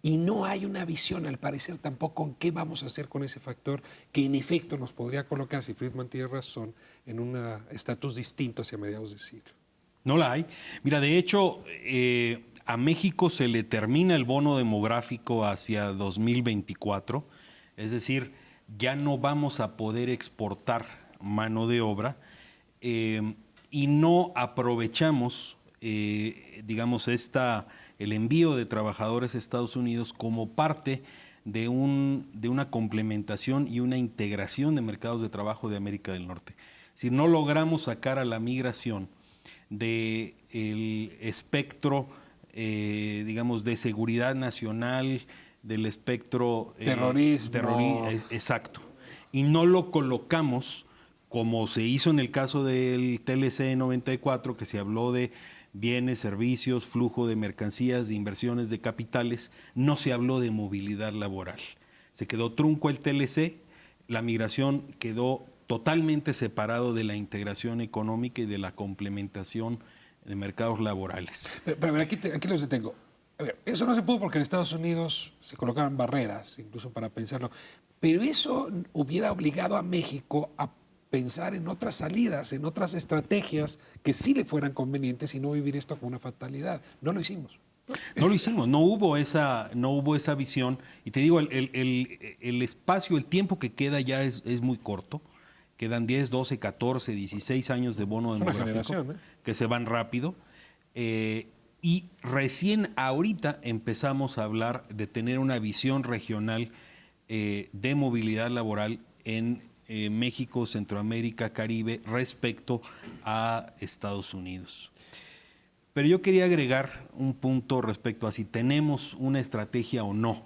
Y no hay una visión, al parecer, tampoco en qué vamos a hacer con ese factor que en efecto nos podría colocar, si Friedman tiene razón, en un estatus distinto hacia mediados de siglo. No la hay. Mira, de hecho, a México se le termina el bono demográfico hacia 2024. Es decir, ya no vamos a poder exportar mano de obra y no aprovechamos digamos, el envío de trabajadores a Estados Unidos como parte de una complementación y una integración de mercados de trabajo de América del Norte. Si no logramos sacar a la migración del espectro, digamos, de seguridad nacional, del espectro terrorismo. Exacto. Y no lo colocamos, como se hizo en el caso del TLC 94, que se habló de bienes, servicios, flujo de mercancías, de inversiones, de capitales, no se habló de movilidad laboral. Se quedó trunco el TLC, la migración quedó totalmente separado de la integración económica y de la complementación de mercados laborales. Pero a ver, aquí los detengo. A ver, eso no se pudo porque en Estados Unidos se colocaban barreras, incluso para pensarlo. Pero eso hubiera obligado a México a pensar en otras salidas, en otras estrategias que sí le fueran convenientes y no vivir esto como una fatalidad. No lo hicimos. No lo hicimos, no hubo esa visión. Y te digo, el espacio, el tiempo que queda ya es muy corto. Quedan 10, 12, 14, 16 años de bono demográfico que se van rápido. Y recién ahorita empezamos a hablar de tener una visión regional de movilidad laboral en México, Centroamérica, Caribe, respecto a Estados Unidos. Pero yo quería agregar un punto respecto a si tenemos una estrategia o no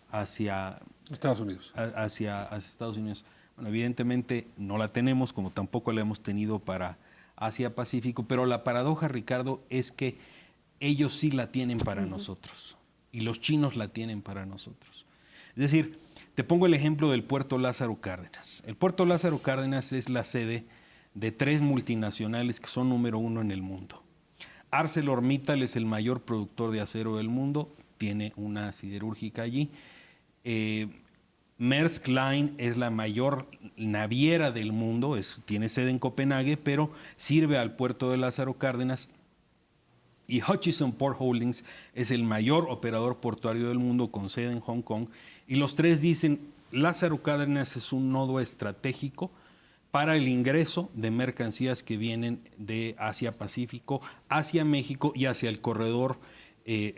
hacia Estados Unidos. Hacia Estados Unidos. Bueno, evidentemente no la tenemos, como tampoco la hemos tenido para Asia-Pacífico, pero la paradoja, Ricardo, es que ellos sí la tienen para nosotros y los chinos la tienen para nosotros. Es decir, te pongo el ejemplo del Puerto Lázaro Cárdenas. El Puerto Lázaro Cárdenas es la sede de 3 multinacionales que son número 1 en el mundo. ArcelorMittal es el mayor productor de acero del mundo, tiene una siderúrgica allí. Maersk Line es la mayor naviera del mundo, tiene sede en Copenhague, pero sirve al puerto de Lázaro Cárdenas. Y Hutchison Port Holdings es el mayor operador portuario del mundo con sede en Hong Kong. Y los 3 dicen, Lázaro Cárdenas es un nodo estratégico para el ingreso de mercancías que vienen de Asia-Pacífico, hacia México y hacia el corredor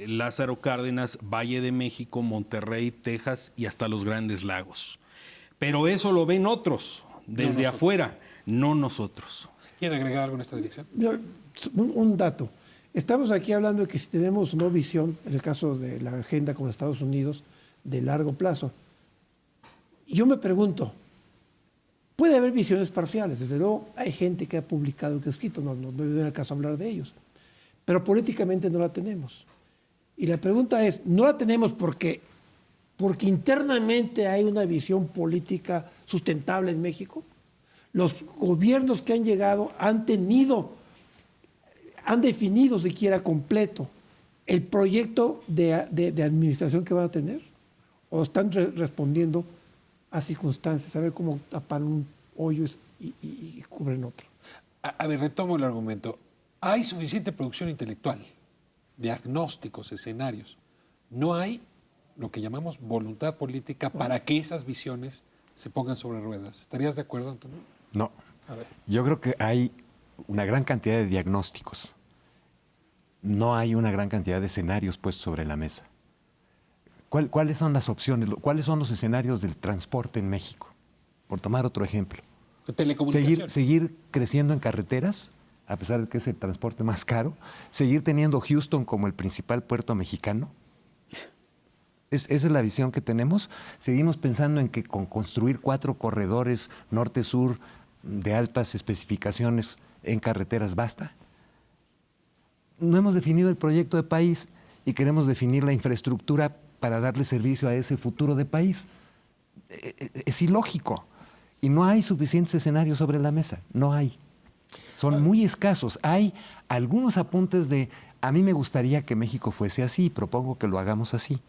Lázaro Cárdenas, Valle de México, Monterrey, Texas y hasta los Grandes Lagos. Pero eso lo ven otros, desde afuera, no nosotros. ¿Quieren agregar algo en esta dirección? Un dato. Estamos aquí hablando de que si tenemos una visión, en el caso de la agenda con Estados Unidos, de largo plazo. Yo me pregunto, puede haber visiones parciales, desde luego hay gente que ha publicado, que ha escrito, no viene el caso hablar de ellos, pero políticamente no la tenemos. Y la pregunta es, ¿no la tenemos porque internamente hay una visión política sustentable en México? Los gobiernos que han llegado han definido siquiera completo el proyecto de administración que van a tener, o están respondiendo a circunstancias, a ver cómo tapan un hoyo y cubren otro. A ver, retomo el argumento. Hay suficiente producción intelectual, diagnósticos, escenarios. No hay lo que llamamos voluntad política para que esas visiones se pongan sobre ruedas. ¿Estarías de acuerdo, Antonio? No. A ver. Yo creo que hay una gran cantidad de diagnósticos. No hay una gran cantidad de escenarios puestos sobre la mesa. ¿Cuáles son las opciones? ¿Cuáles son los escenarios del transporte en México? Por tomar otro ejemplo. Telecomunicaciones. Seguir creciendo en carreteras, a pesar de que es el transporte más caro. Seguir teniendo Houston como el principal puerto mexicano. Esa es la visión que tenemos. Seguimos pensando en que con construir 4 corredores norte-sur de altas especificaciones en carreteras basta. No hemos definido el proyecto de país y queremos definir la infraestructura para darle servicio a ese futuro de país. Es ilógico. Y no hay suficientes escenarios sobre la mesa. No hay. Son muy escasos. Hay algunos apuntes de, a mí me gustaría que México fuese así, propongo que lo hagamos así.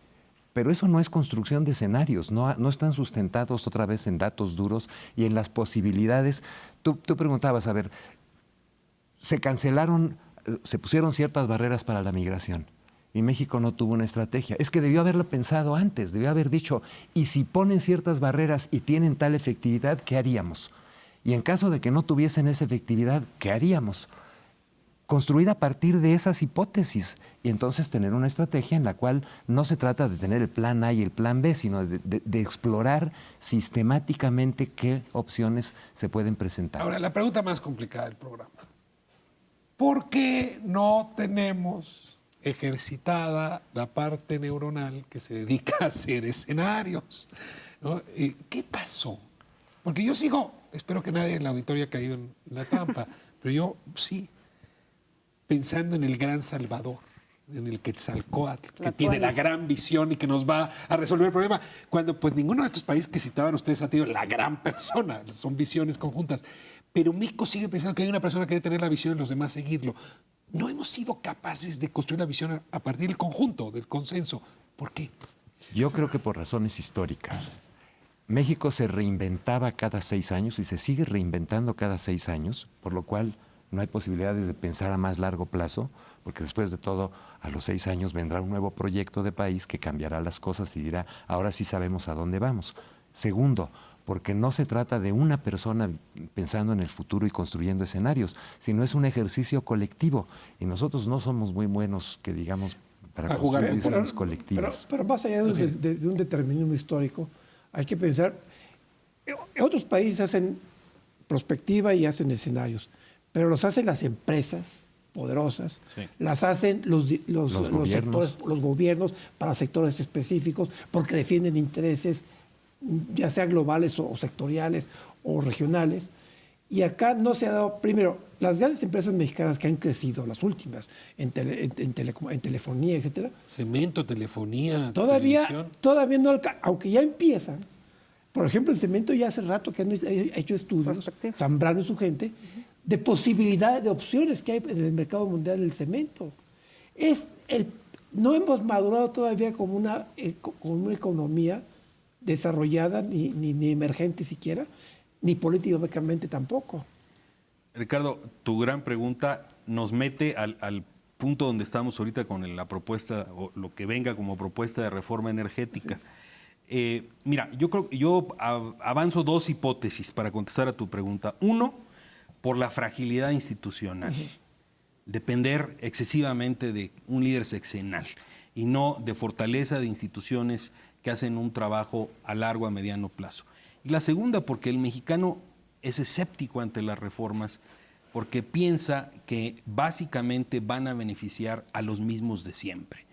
Pero eso no es construcción de escenarios, no están sustentados otra vez en datos duros y en las posibilidades. Tú preguntabas, a ver, se pusieron ciertas barreras para la migración y México no tuvo una estrategia. Es que debió haberlo pensado antes, debió haber dicho, y si ponen ciertas barreras y tienen tal efectividad, ¿qué haríamos? Y en caso de que no tuviesen esa efectividad, ¿qué haríamos? construir a partir de esas hipótesis y entonces tener una estrategia en la cual no se trata de tener el plan A y el plan B, sino de explorar sistemáticamente qué opciones se pueden presentar. Ahora, la pregunta más complicada del programa. ¿Por qué no tenemos ejercitada la parte neuronal que se dedica a hacer escenarios? ¿No? ¿Qué pasó? Porque yo sigo, espero que nadie en la auditoría haya caído en la trampa, pero yo sí, pensando en el gran Salvador, en el Quetzalcóatl, que tiene la gran visión y que nos va a resolver el problema, cuando pues ninguno de estos países que citaban ustedes ha tenido la gran persona, son visiones conjuntas. Pero México sigue pensando que hay una persona que debe tener la visión y los demás seguirlo. No hemos sido capaces de construir la visión a partir del conjunto, del consenso. ¿Por qué? Yo creo que por razones históricas. México se reinventaba cada 6 años y se sigue reinventando cada 6 años, por lo cual no hay posibilidades de pensar a más largo plazo, porque después de todo, a los 6 años vendrá un nuevo proyecto de país que cambiará las cosas y dirá, ahora sí sabemos a dónde vamos. Segundo, porque no se trata de una persona pensando en el futuro y construyendo escenarios, sino es un ejercicio colectivo. Y nosotros no somos muy buenos, que digamos, para construir escenarios colectivos. Pero más allá de un determinismo histórico, hay que pensar, otros países hacen prospectiva y hacen escenarios, pero los hacen las empresas poderosas, Sí. las hacen los gobiernos para sectores específicos, porque defienden intereses, ya sea globales o sectoriales o regionales. Y acá no se ha dado, primero, las grandes empresas mexicanas que han crecido, las últimas, en telefonía, etcétera, Cemento, telefonía, todavía televisión. no aunque ya empiezan. Por ejemplo, el cemento ya hace rato que han hecho estudios, Zambrano y su gente, de posibilidades, de opciones que hay en el mercado mundial del cemento. No hemos madurado todavía como una economía desarrollada, ni emergente siquiera, ni políticamente tampoco. Ricardo, tu gran pregunta nos mete al punto donde estamos ahorita con la propuesta, o lo que venga como propuesta de reforma energética. Mira, yo avanzo 2 hipótesis para contestar a tu pregunta. Uno, por la fragilidad institucional. Depender excesivamente de un líder sexenal y no de fortaleza de instituciones que hacen un trabajo a largo, a mediano plazo. Y la segunda, porque el mexicano es escéptico ante las reformas, porque piensa que básicamente van a beneficiar a los mismos de siempre.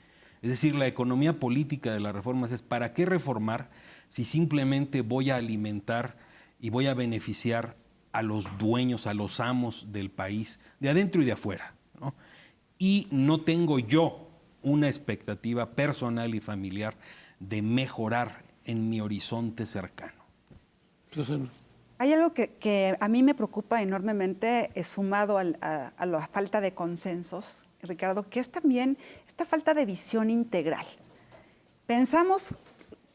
Es decir, la economía política de las reformas es ¿para qué reformar si simplemente voy a alimentar y voy a beneficiar a los dueños, a los amos del país, de adentro y de afuera, ¿no? Y no tengo yo una expectativa personal y familiar de mejorar en mi horizonte cercano. Hay algo que a mí me preocupa enormemente, sumado a la falta de consensos, Ricardo, que es también esta falta de visión integral. Pensamos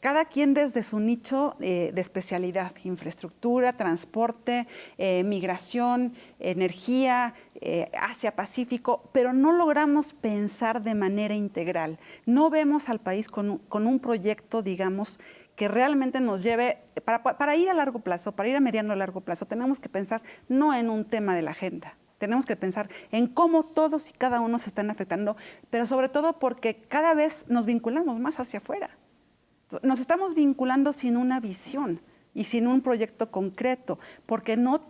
cada quien desde su nicho de especialidad, infraestructura, transporte, migración, energía, Asia-Pacífico, pero no logramos pensar de manera integral. No vemos al país con un proyecto, digamos, que realmente nos lleve, para ir a largo plazo, para ir a mediano a largo plazo, tenemos que pensar no en un tema de la agenda, tenemos que pensar en cómo todos y cada uno se están afectando, pero sobre todo porque cada vez nos vinculamos más hacia afuera. Nos estamos vinculando sin una visión y sin un proyecto concreto, porque no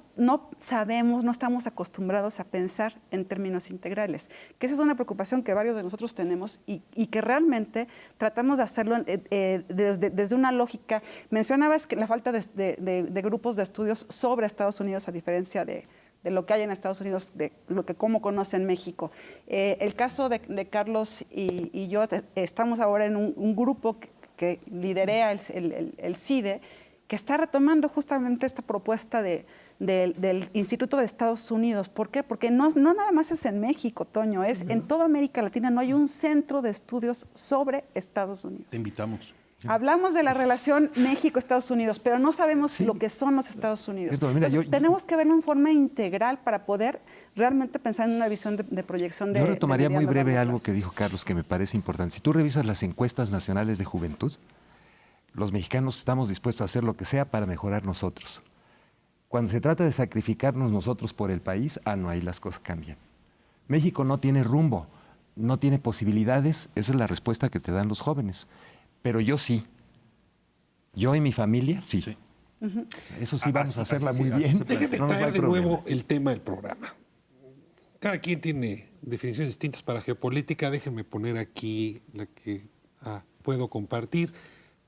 sabemos, no estamos acostumbrados a pensar en términos integrales. Que esa es una preocupación que varios de nosotros tenemos y que realmente tratamos de hacerlo desde una lógica. Mencionabas que la falta de grupos de estudios sobre Estados Unidos, a diferencia de lo que hay en Estados Unidos, de lo que cómo conocen México. El caso de Carlos y yo estamos ahora en un grupo que liderea el CIDE, que está retomando justamente esta propuesta del Instituto de Estados Unidos. ¿Por qué? Porque no nada más es en México, Toño, es en toda América Latina, no hay un centro de estudios sobre Estados Unidos. Te invitamos. Hablamos de la relación México-Estados Unidos, pero no sabemos lo que son los Estados Unidos. Mira, tenemos que verlo en forma integral para poder realmente pensar en una visión de proyección de... Yo retomaría muy breve algo que dijo Carlos que me parece importante. Si tú revisas las encuestas nacionales de juventud, los mexicanos estamos dispuestos a hacer lo que sea para mejorar nosotros. Cuando se trata de sacrificarnos nosotros por el país, no, ahí las cosas cambian. México no tiene rumbo, no tiene posibilidades, esa es la respuesta que te dan los jóvenes. Pero yo sí. Yo y mi familia, sí. Sí. Eso sí, vamos a hacerla así muy se- así bien. se Déjeme No nos va a traer de problema. nuevo el tema del programa. Cada quien tiene definiciones distintas para geopolítica. Déjenme poner aquí la que puedo compartir.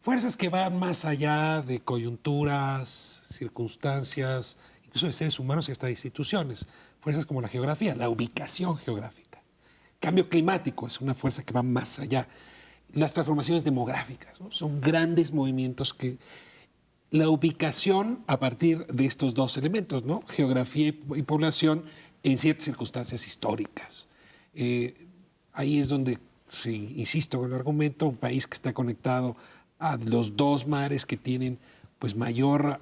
Fuerzas que van más allá de coyunturas, circunstancias, incluso de seres humanos y hasta de instituciones. Fuerzas como la geografía, la ubicación geográfica. Cambio climático es una fuerza que va más allá. Las transformaciones demográficas, ¿no? Son grandes movimientos que la ubicación a partir de estos dos elementos, ¿no? Geografía y población en ciertas circunstancias históricas. Ahí es donde, sí, insisto con el argumento, un país que está conectado a los dos mares que tienen pues mayor,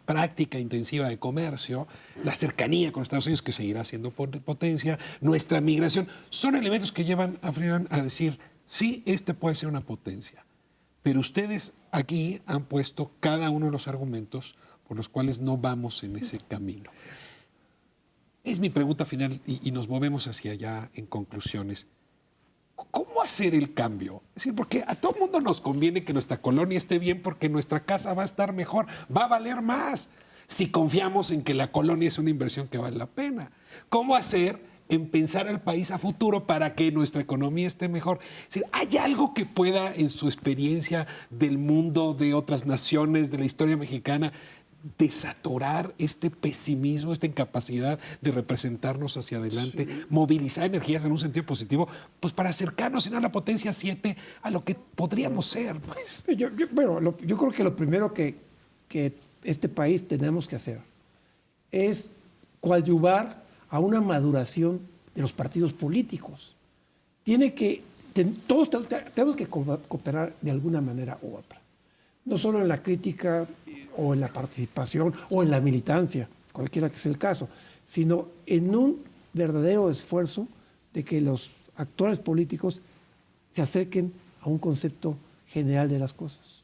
práctica intensiva de comercio, la cercanía con Estados Unidos, que seguirá siendo potencia, nuestra migración, son elementos que llevan a Freeland a decir, sí, este puede ser una potencia. Pero ustedes aquí han puesto cada uno de los argumentos por los cuales no vamos en ese camino. Es mi pregunta final y nos movemos hacia allá en conclusiones. ¿Cómo hacer el cambio? Es decir, porque a todo mundo nos conviene que nuestra colonia esté bien porque nuestra casa va a estar mejor, va a valer más, si confiamos en que la colonia es una inversión que vale la pena. ¿Cómo hacer en pensar al país a futuro para que nuestra economía esté mejor? Es decir, ¿hay algo que pueda, en su experiencia del mundo, de otras naciones, de la historia mexicana, desatorar este pesimismo, esta incapacidad de representarnos hacia adelante, movilizar energías en un sentido positivo, pues para acercarnos, si no a la potencia 7, a lo que podríamos ser? Pues. Yo creo que lo primero que este país tenemos que hacer es coadyuvar a una maduración de los partidos políticos. Todos tenemos que cooperar de alguna manera u otra. No solo en la crítica o en la participación o en la militancia, cualquiera que sea el caso, sino en un verdadero esfuerzo de que los actores políticos se acerquen a un concepto general de las cosas.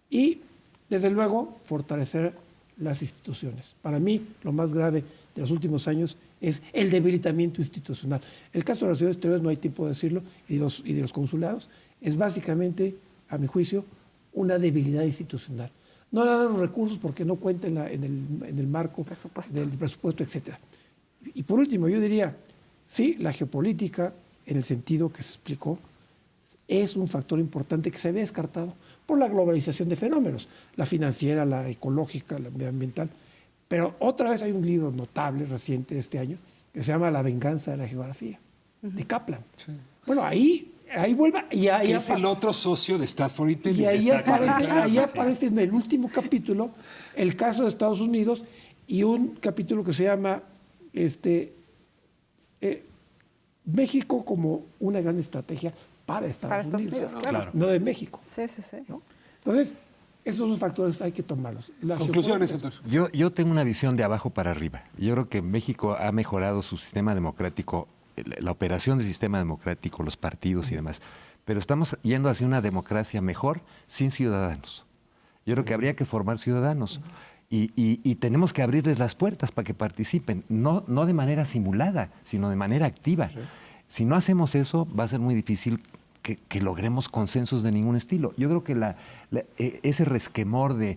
Y, desde luego, fortalecer las instituciones. Para mí, lo más grave de los últimos años es el debilitamiento institucional. El caso de las relaciones exteriores, no hay tiempo de decirlo, y de los consulados, es básicamente, a mi juicio, una debilidad institucional. No le dan los recursos porque no cuenta en el marco del presupuesto, etc. Y por último, yo diría, sí, la geopolítica, en el sentido que se explicó, es un factor importante que se había descartado por la globalización de fenómenos, la financiera, la ecológica, la medioambiental. Pero otra vez hay un libro notable, reciente de este año, que se llama La venganza de la geografía, de Kaplan. Sí. Bueno, ahí vuelve... que es el otro socio de Stratford Intelligence. Y ahí aparece en el último capítulo el caso de Estados Unidos y un capítulo que se llama México como una gran estrategia para Estados Unidos, claro. No de México. Sí. ¿No? Entonces, esos dos factores hay que tomarlos. Conclusiones, entonces. Yo tengo una visión de abajo para arriba. Yo creo que México ha mejorado su sistema democrático, la operación del sistema democrático, los partidos y demás. Pero estamos yendo hacia una democracia mejor sin ciudadanos. Yo creo que habría que formar ciudadanos. Y tenemos que abrirles las puertas para que participen, no de manera simulada, sino de manera activa. Sí. Si no hacemos eso, va a ser muy difícil que logremos consensos de ningún estilo. Yo creo que ese resquemor de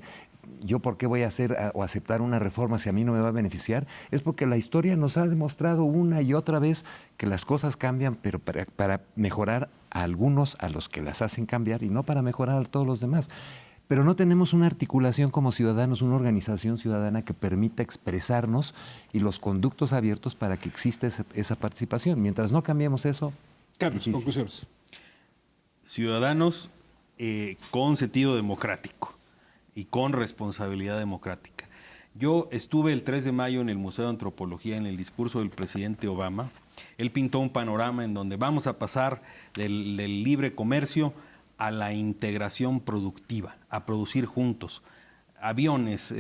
yo por qué voy a hacer o aceptar una reforma si a mí no me va a beneficiar, es porque la historia nos ha demostrado una y otra vez que las cosas cambian, pero para mejorar a algunos, a los que las hacen cambiar, y no para mejorar a todos los demás. Pero no tenemos una articulación como ciudadanos, una organización ciudadana que permita expresarnos y los conductos abiertos para que exista esa participación. Mientras no cambiemos eso... Carlos, difícil. Conclusiones. Ciudadanos con sentido democrático y con responsabilidad democrática. Yo estuve el 3 de mayo en el Museo de Antropología en el discurso del presidente Obama. Él pintó un panorama en donde vamos a pasar del libre comercio a la integración productiva, a producir juntos aviones,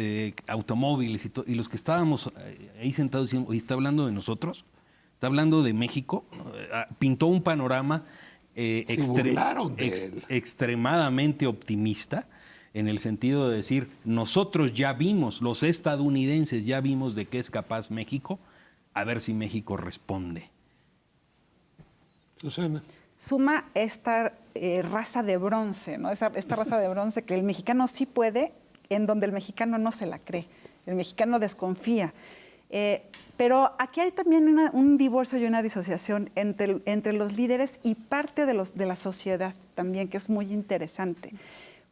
automóviles y los que estábamos ahí sentados diciendo, ¿está hablando de nosotros? ¿Está hablando de México? Pintó un panorama extremadamente optimista, en el sentido de decir, nosotros ya vimos, los estadounidenses ya vimos de qué es capaz México, a ver si México responde. Susana. Suma esta raza de bronce, ¿no? Esta raza de bronce que el mexicano sí puede, en donde el mexicano no se la cree, el mexicano desconfía. Pero aquí hay también un divorcio y una disociación entre los líderes y parte de la sociedad también, que es muy interesante.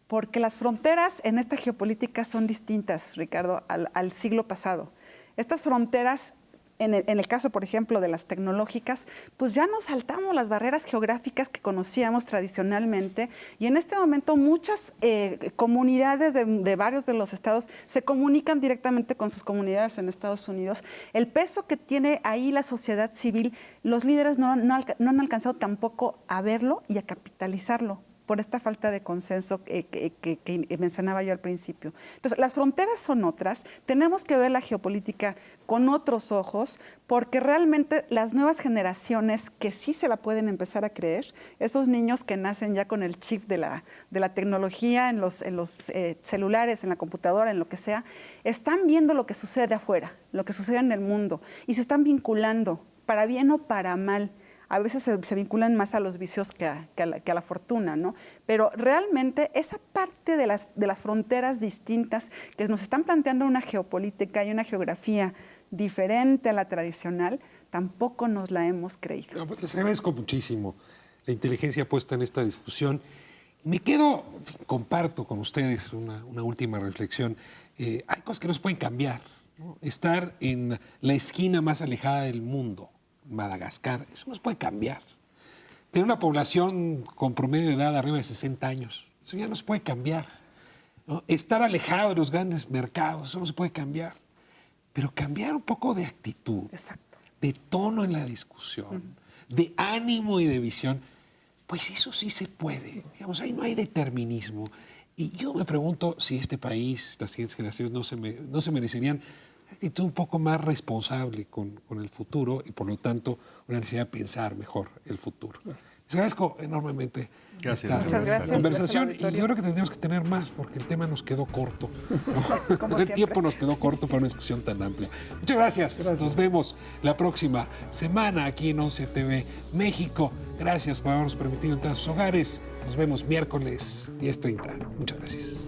Porque las fronteras en esta geopolítica son distintas, Ricardo, al siglo pasado. Estas fronteras, en el caso, por ejemplo, de las tecnológicas, pues ya nos saltamos las barreras geográficas que conocíamos tradicionalmente y en este momento muchas comunidades de varios de los estados se comunican directamente con sus comunidades en Estados Unidos. El peso que tiene ahí la sociedad civil, los líderes no han alcanzado tampoco a verlo y a capitalizarlo por esta falta de consenso que mencionaba yo al principio. Entonces, las fronteras son otras, tenemos que ver la geopolítica con otros ojos, porque realmente las nuevas generaciones que sí se la pueden empezar a creer, esos niños que nacen ya con el chip de la tecnología en los celulares, en la computadora, en lo que sea, están viendo lo que sucede afuera, lo que sucede en el mundo, y se están vinculando, para bien o para mal. A veces se vinculan más a los vicios que a la fortuna, ¿no? Pero realmente esa parte de las fronteras distintas que nos están planteando una geopolítica y una geografía diferente a la tradicional, tampoco nos la hemos creído. No, pues les agradezco muchísimo la inteligencia puesta en esta discusión. Me quedo, en fin, comparto con ustedes una última reflexión. Hay cosas que no se pueden cambiar, ¿no? Estar en la esquina más alejada del mundo, Madagascar, eso no se puede cambiar. Tener una población con promedio de edad arriba de 60 años, eso ya no se puede cambiar, ¿no? Estar alejado de los grandes mercados, eso no se puede cambiar. Pero cambiar un poco de actitud, Exacto. de tono en la discusión, de ánimo y de visión, pues eso sí se puede. Digamos, ahí no hay determinismo. Y yo me pregunto si este país, las siguientes generaciones, no se merecerían una actitud un poco más responsable con el futuro y, por lo tanto, una necesidad de pensar mejor el futuro. Les agradezco enormemente esta Muchas gracias. conversación. Gracias al Y yo creo que tendríamos que tener más porque el tema nos quedó corto, ¿no? Como El siempre. tiempo nos quedó corto para una discusión tan amplia. Muchas gracias. Nos vemos la próxima semana aquí en 11 TV México. Gracias por habernos permitido entrar a sus hogares. Nos vemos miércoles 10:30. Muchas gracias.